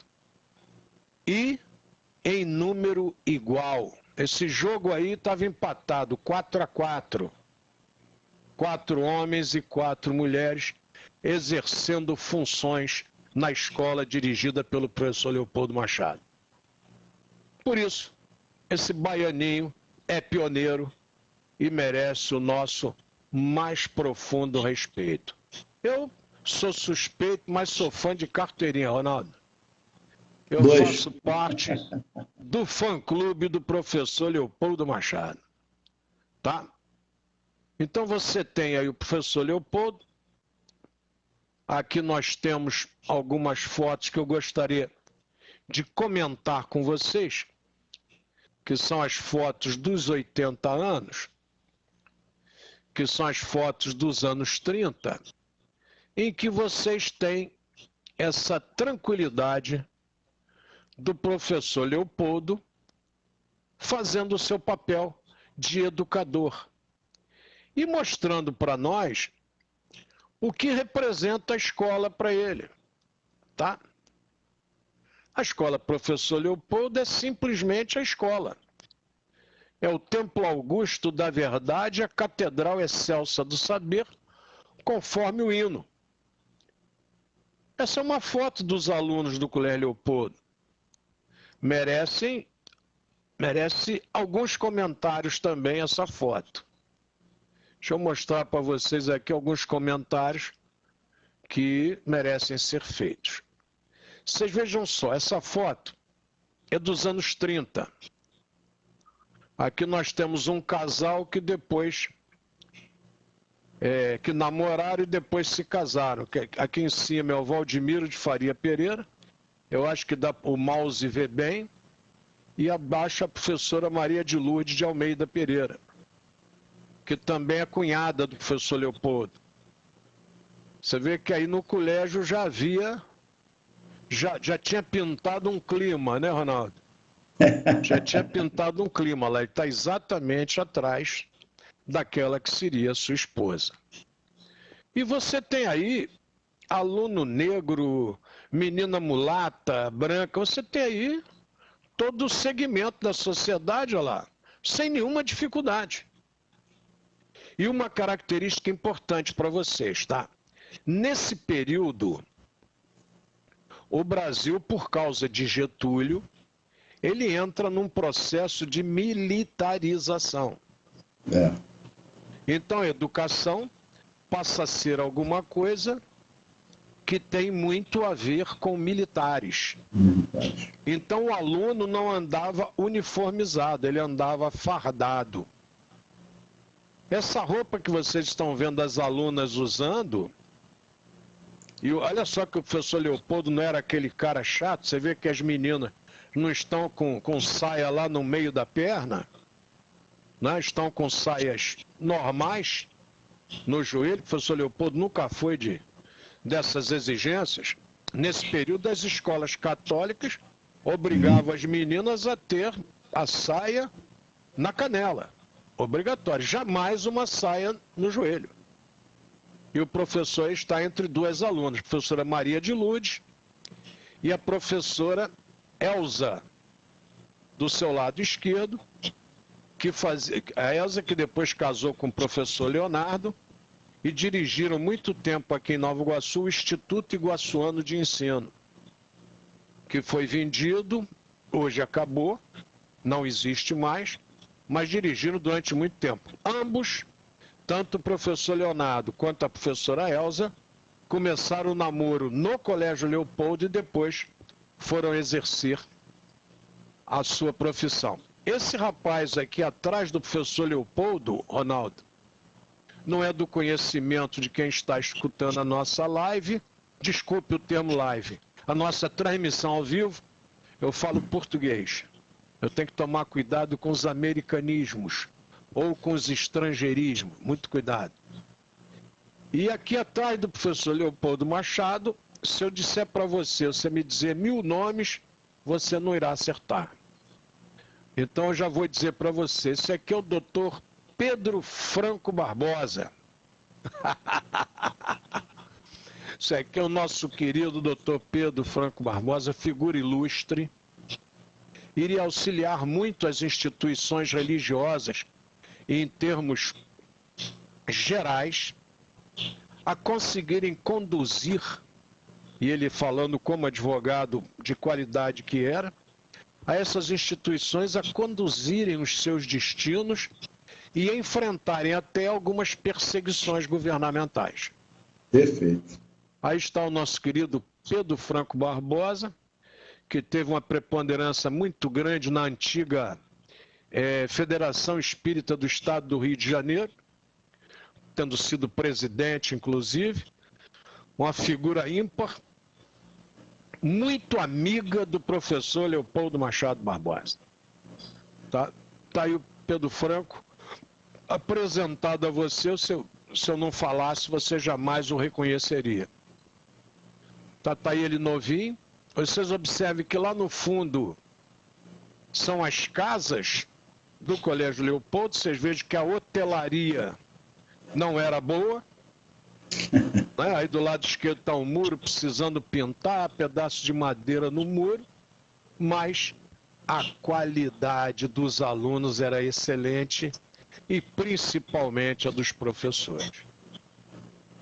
E em número igual. Esse jogo aí estava empatado, 4-4. 4 homens e 4 mulheres exercendo funções na escola dirigida pelo professor Leopoldo Machado. Por isso, esse baianinho é pioneiro e merece o nosso mais profundo respeito. Eu sou suspeito, mas sou fã de carteirinha, Ronaldo. Eu faço parte do fã-clube do professor Leopoldo Machado, tá? Então você tem aí o professor Leopoldo. Aqui nós temos algumas fotos que eu gostaria de comentar com vocês, que são as fotos dos 80 anos, que são as fotos dos anos 30, em que vocês têm essa tranquilidade do professor Leopoldo fazendo o seu papel de educador e mostrando para nós o que representa a escola para ele, tá? A escola Professor Leopoldo é simplesmente a escola. É o templo augusto da verdade, a catedral excelsa do saber, conforme o hino. Essa é uma foto dos alunos do Colégio Leopoldo. Merece alguns comentários também essa foto. Deixa eu mostrar para vocês aqui alguns comentários que merecem ser feitos. Vocês vejam só, essa foto é dos anos 30. Aqui nós temos um casal que depois que namoraram e depois se casaram. Aqui em cima é o Valdemiro de Faria Pereira, eu acho que dá o mouse vê bem, e abaixo a professora Maria de Lourdes de Almeida Pereira, que também é cunhada do professor Leopoldo. Você vê que aí no colégio já tinha pintado um clima, né, Ronaldo? Já tinha pintado um clima lá, ele está exatamente atrás daquela que seria sua esposa. E você tem aí aluno negro, menina mulata, branca, você tem aí todo o segmento da sociedade, olha lá, sem nenhuma dificuldade. E uma característica importante para vocês, tá? Nesse período, o Brasil, por causa de Getúlio, ele entra num processo de militarização. Então, a educação passa a ser alguma coisa que tem muito a ver com militares. Então, o aluno não andava uniformizado, ele andava fardado. Essa roupa que vocês estão vendo as alunas usando, e olha só que o professor Leopoldo não era aquele cara chato, você vê que as meninas não estão com saia lá no meio da perna, né? Estão com saias normais no joelho. O professor Leopoldo nunca foi dessas exigências. Nesse período, as escolas católicas obrigavam as meninas a ter a saia na canela, obrigatório, jamais uma saia no joelho. E o professor está entre duas alunas, a professora Maria de Lourdes e a professora Elza, do seu lado esquerdo, a Elza que depois casou com o professor Leonardo e dirigiram muito tempo aqui em Nova Iguaçu o Instituto Iguaçuano de Ensino, que foi vendido, hoje acabou, não existe mais, mas dirigiram durante muito tempo. Ambos, tanto o professor Leonardo quanto a professora Elza, começaram o namoro no Colégio Leopoldo e depois foram exercer a sua profissão. Esse rapaz aqui atrás do professor Leopoldo, Ronaldo, não é do conhecimento de quem está escutando a nossa live, desculpe o termo live, a nossa transmissão ao vivo, eu falo português. Eu tenho que tomar cuidado com os americanismos ou com os estrangeirismos, muito cuidado. E aqui atrás do professor Leopoldo Machado, se eu disser para você me dizer 1000 nomes, você não irá acertar. Então eu já vou dizer para você, esse aqui é o doutor Pedro Franco Barbosa. Esse aqui é o nosso querido doutor Pedro Franco Barbosa, figura ilustre. Iria auxiliar muito as instituições religiosas, em termos gerais, a conseguirem conduzir, e ele falando como advogado de qualidade que era, a essas instituições a conduzirem os seus destinos e enfrentarem até algumas perseguições governamentais. Perfeito. Aí está o nosso querido Pedro Franco Barbosa, que teve uma preponderância muito grande na antiga Federação Espírita do Estado do Rio de Janeiro, tendo sido presidente, inclusive, uma figura ímpar, muito amiga do professor Leopoldo Machado Barbosa. Tá aí o Pedro Franco apresentado a você. Se eu não falasse, você jamais o reconheceria. Tá aí ele novinho. Vocês observem que lá no fundo são as casas do Colégio Leopoldo. Vocês vejam que a hotelaria não era boa. Aí do lado esquerdo está um muro precisando pintar, pedaço de madeira no muro, mas a qualidade dos alunos era excelente e principalmente a dos professores.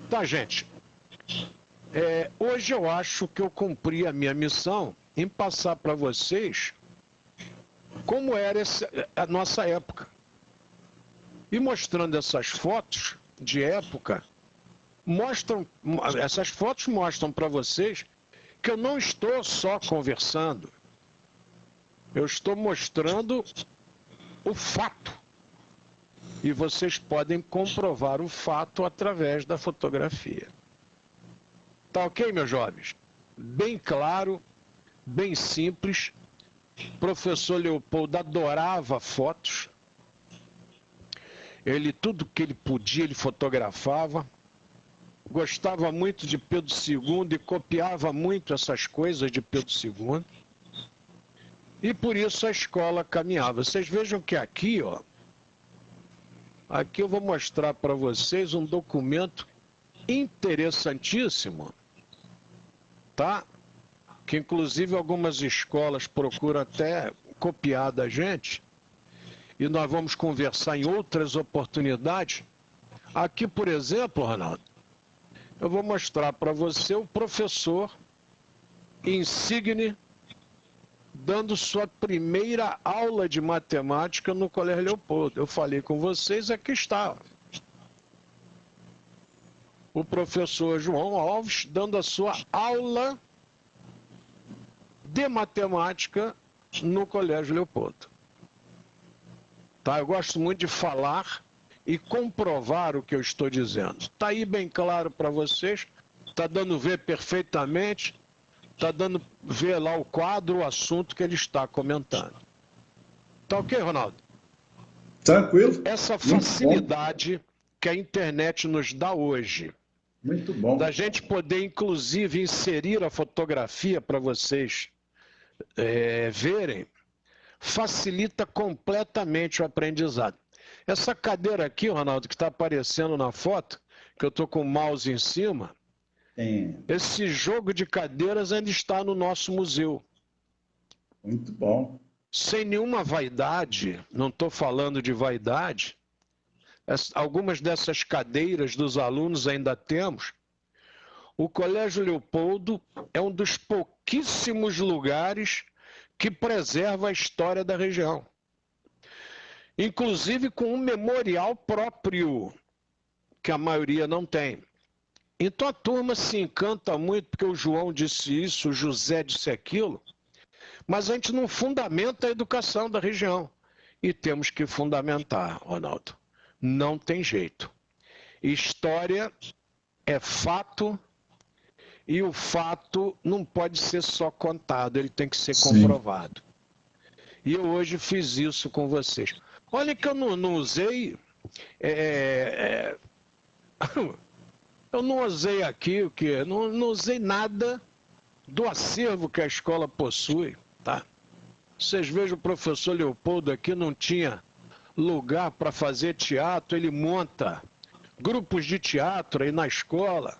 Tá, gente? Hoje eu acho que eu cumpri a minha missão em passar para vocês como era a nossa época. E mostrando essas fotos de época, essas fotos mostram para vocês que eu não estou só conversando. Eu estou mostrando o fato. E vocês podem comprovar o fato através da fotografia. Tá ok, meus jovens? Bem claro, bem simples. O professor Leopoldo adorava fotos. Tudo que ele podia, ele fotografava. Gostava muito de Pedro II e copiava muito essas coisas de Pedro II. E por isso a escola caminhava. Vocês vejam que aqui, ó, aqui eu vou mostrar para vocês um documento interessantíssimo, tá? Que inclusive algumas escolas procuram até copiar da gente. E nós vamos conversar em outras oportunidades. Aqui, por exemplo, Ronaldo, eu vou mostrar para você o professor Insigne dando sua primeira aula de matemática no Colégio Leopoldo. Eu falei com vocês, aqui está. O professor João Alves dando a sua aula de matemática no Colégio Leopoldo. Tá? Eu gosto muito de falar e comprovar o que eu estou dizendo. Está aí bem claro para vocês, está dando ver perfeitamente, está dando ver lá o quadro, o assunto que ele está comentando. Tá ok, Ronaldo? Tranquilo. Essa facilidade que a internet nos dá hoje, muito bom, da gente poder inclusive inserir a fotografia para vocês verem, facilita completamente o aprendizado. Essa cadeira aqui, Ronaldo, que está aparecendo na foto, que eu estou com o mouse em cima, esse jogo de cadeiras ainda está no nosso museu. Muito bom. Sem nenhuma vaidade, não estou falando de vaidade, algumas dessas cadeiras dos alunos ainda temos. O Colégio Leopoldo é um dos pouquíssimos lugares que preserva a história da região. Inclusive com um memorial próprio, que a maioria não tem. Então a turma se encanta muito porque o João disse isso, o José disse aquilo, mas a gente não fundamenta a educação da região. E temos que fundamentar, Ronaldo. Não tem jeito. História é fato e o fato não pode ser só contado, ele tem que ser comprovado. E eu hoje fiz isso com vocês. Olha que eu não usei... eu não usei aqui o que? Não usei nada do acervo que a escola possui, tá? Vocês vejam o professor Leopoldo aqui, não tinha lugar para fazer teatro, ele monta grupos de teatro aí na escola,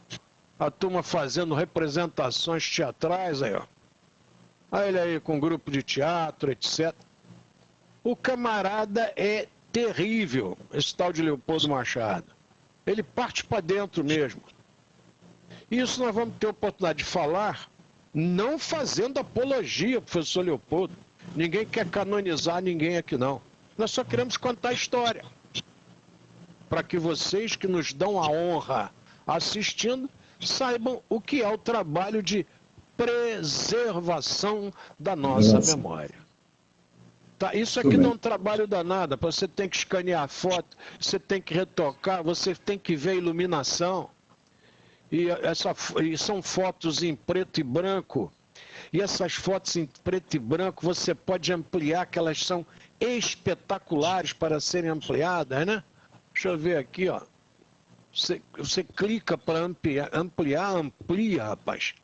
a turma fazendo representações teatrais aí, ó. Olha ele aí com grupo de teatro, etc. O camarada é terrível, esse tal de Leopoldo Machado. Ele parte para dentro mesmo. Isso nós vamos ter oportunidade de falar, não fazendo apologia, professor Leopoldo. Ninguém quer canonizar ninguém aqui, não. Nós só queremos contar a história. Para que vocês que nos dão a honra assistindo, saibam o que é o trabalho de preservação da nossa memória. Tá? Isso aqui não é um trabalho danado, você tem que escanear a foto, você tem que retocar, você tem que ver a iluminação. E são fotos em preto e branco. E essas fotos em preto e branco você pode ampliar, que elas são espetaculares para serem ampliadas, né? Deixa eu ver aqui, ó. Você clica para ampliar, amplia, rapaz.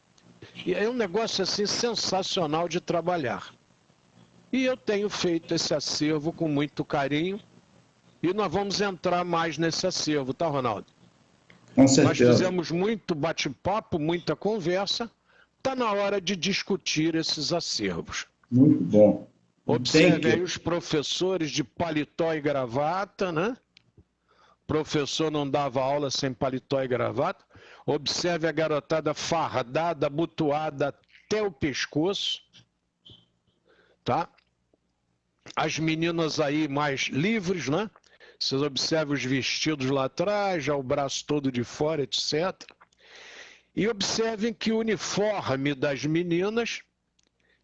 E é um negócio assim sensacional de trabalhar. E eu tenho feito esse acervo com muito carinho. E nós vamos entrar mais nesse acervo, tá, Ronaldo? Com certeza. Nós fizemos muito bate-papo, muita conversa. Está na hora de discutir esses acervos. Muito bom. Observe aí os professores de paletó e gravata, né? O professor não dava aula sem paletó e gravata. Observe a garotada fardada, abotoada até o pescoço, tá? As meninas aí mais livres, né? Vocês observam os vestidos lá atrás, já o braço todo de fora, etc. E observem que o uniforme das meninas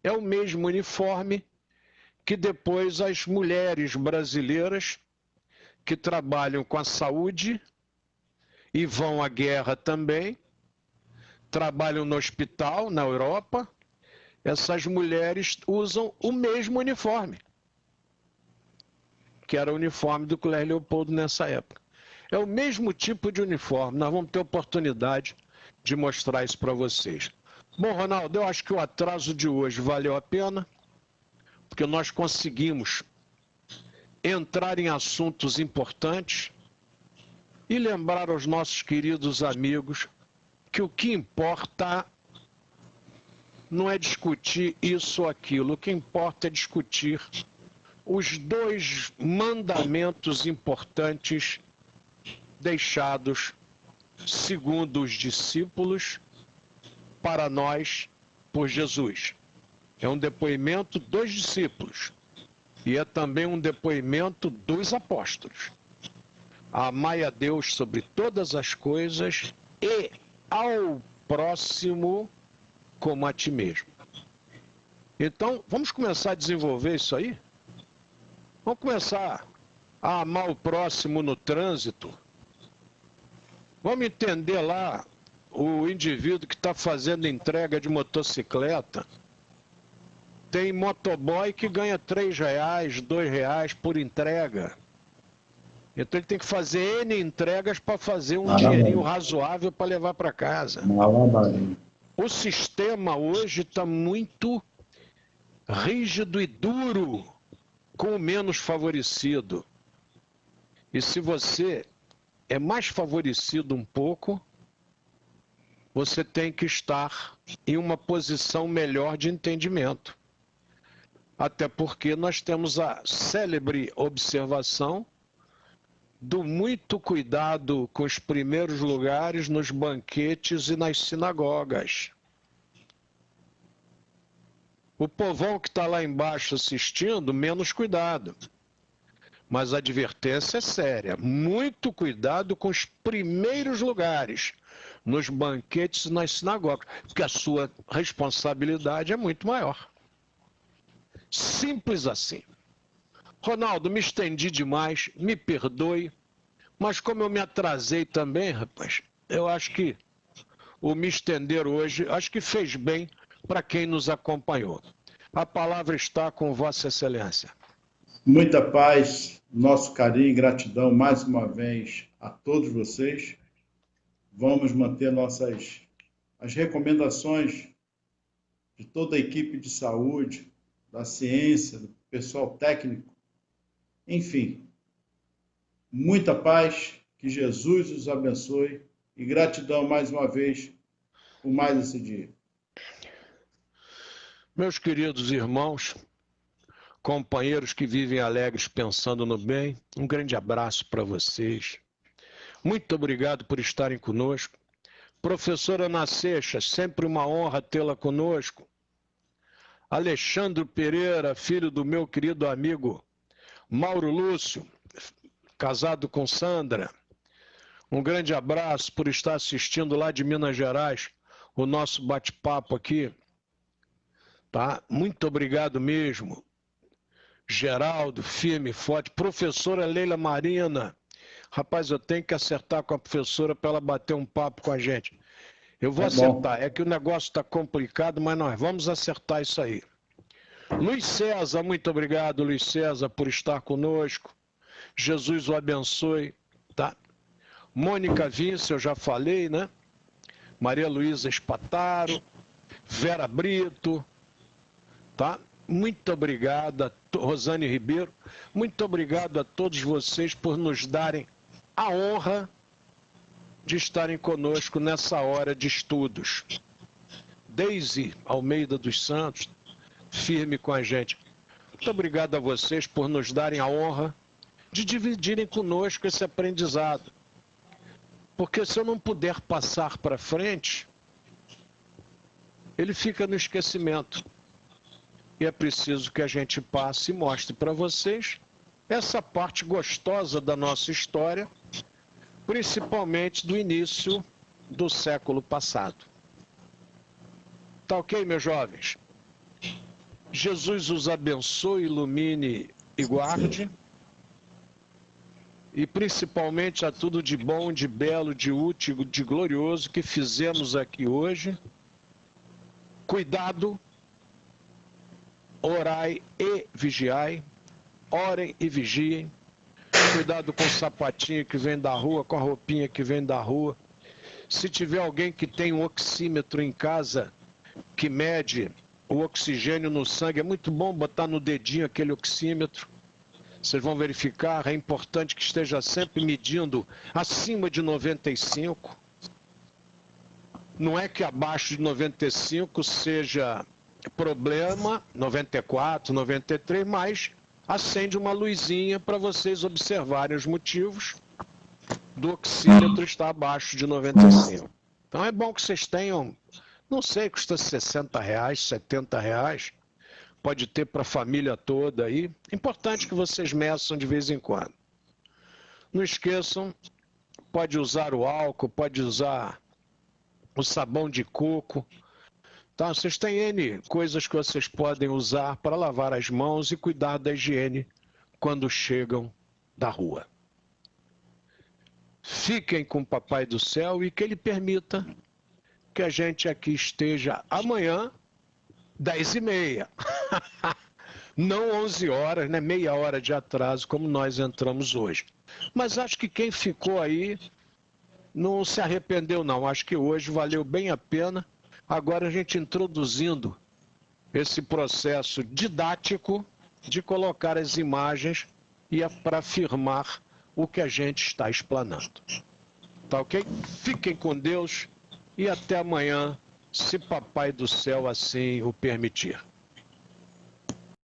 é o mesmo uniforme que depois as mulheres brasileiras que trabalham com a saúde e vão à guerra também, trabalham no hospital na Europa, essas mulheres usam o mesmo uniforme, que era o uniforme do Colégio Leopoldo nessa época. É o mesmo tipo de uniforme, nós vamos ter oportunidade de mostrar isso para vocês. Bom, Ronaldo, eu acho que o atraso de hoje valeu a pena, porque nós conseguimos entrar em assuntos importantes e lembrar aos nossos queridos amigos que o que importa não é discutir isso ou aquilo, o que importa é discutir os dois mandamentos importantes deixados segundo os discípulos para nós por Jesus. É um depoimento dos discípulos e é também um depoimento dos apóstolos. Amai a Deus sobre todas as coisas e ao próximo como a ti mesmo. Então, vamos começar a desenvolver isso aí? Vamos começar a amar o próximo no trânsito. Vamos entender lá o indivíduo que está fazendo entrega de motocicleta. Tem motoboy que ganha R$3, R$2 por entrega. Então ele tem que fazer N entregas para fazer um dinheirinho razoável para levar para casa. O sistema hoje está muito rígido e duro com o menos favorecido. E se você é mais favorecido um pouco, você tem que estar em uma posição melhor de entendimento. Até porque nós temos a célebre observação do muito cuidado com os primeiros lugares nos banquetes e nas sinagogas. O povão que está lá embaixo assistindo, menos cuidado. Mas a advertência é séria. Muito cuidado com os primeiros lugares, nos banquetes e nas sinagogas, porque a sua responsabilidade é muito maior. Simples assim. Ronaldo, me estendi demais, me perdoe, mas como eu me atrasei também, rapaz, eu acho que o me estender hoje, acho que fez bem para quem nos acompanhou. A palavra está com Vossa Excelência. Muita paz, nosso carinho e gratidão mais uma vez a todos vocês. Vamos manter as recomendações de toda a equipe de saúde, da ciência, do pessoal técnico. Enfim, muita paz, que Jesus os abençoe e gratidão mais uma vez por mais esse dia. Meus queridos irmãos, companheiros que vivem alegres pensando no bem, um grande abraço para vocês. Muito obrigado por estarem conosco. Professora Ana Seixas, sempre uma honra tê-la conosco. Alexandre Pereira, filho do meu querido amigo Mauro Lúcio, casado com Sandra. Um grande abraço por estar assistindo lá de Minas Gerais o nosso bate-papo aqui. Tá? Muito obrigado mesmo. Geraldo, firme, forte. Professora Leila Marina. Rapaz, eu tenho que acertar com a professora para ela bater um papo com a gente. Eu vou acertar. É que o negócio está complicado, mas nós vamos acertar isso aí. Luiz César, muito obrigado, Luiz César, por estar conosco. Jesus o abençoe. Tá? Mônica Vince, eu já falei, né? Maria Luísa Espataro, Vera Brito, tá? Muito obrigado, Rosane Ribeiro, muito obrigado a todos vocês por nos darem a honra de estarem conosco nessa hora de estudos. Deise Almeida dos Santos, firme com a gente. Muito obrigado a vocês por nos darem a honra de dividirem conosco esse aprendizado. Porque se eu não puder passar para frente, ele fica no esquecimento. E é preciso que a gente passe e mostre para vocês essa parte gostosa da nossa história, principalmente do início do século passado. Tá ok, meus jovens? Jesus os abençoe, ilumine e guarde. E principalmente a tudo de bom, de belo, de útil, de glorioso que fizemos aqui hoje. Cuidado, orai e vigiai, orem e vigiem. Cuidado com o sapatinho que vem da rua, com a roupinha que vem da rua. Se tiver alguém que tem um oxímetro em casa, que mede o oxigênio no sangue, é muito bom botar no dedinho aquele oxímetro. Vocês vão verificar, é importante que esteja sempre medindo acima de 95. Não é que abaixo de 95 seja problema, 94, 93, mas acende uma luzinha para vocês observarem os motivos do oxímetro estar abaixo de 95. Então é bom que vocês tenham, não sei, custa R$60, R$70. Pode ter para a família toda aí. Importante que vocês meçam de vez em quando. Não esqueçam, pode usar o álcool, pode usar o sabão de coco. Tá? Vocês têm N coisas que vocês podem usar para lavar as mãos e cuidar da higiene quando chegam da rua. Fiquem com o Papai do Céu e que Ele permita que a gente aqui esteja amanhã, 10h30. Não 11 horas, né? Meia hora de atraso, como nós entramos hoje. Mas acho que quem ficou aí não se arrependeu, não. Acho que hoje valeu bem a pena. Agora a gente introduzindo esse processo didático de colocar as imagens e é para afirmar o que a gente está explanando. Tá ok? Fiquem com Deus e até amanhã, se Papai do Céu assim o permitir.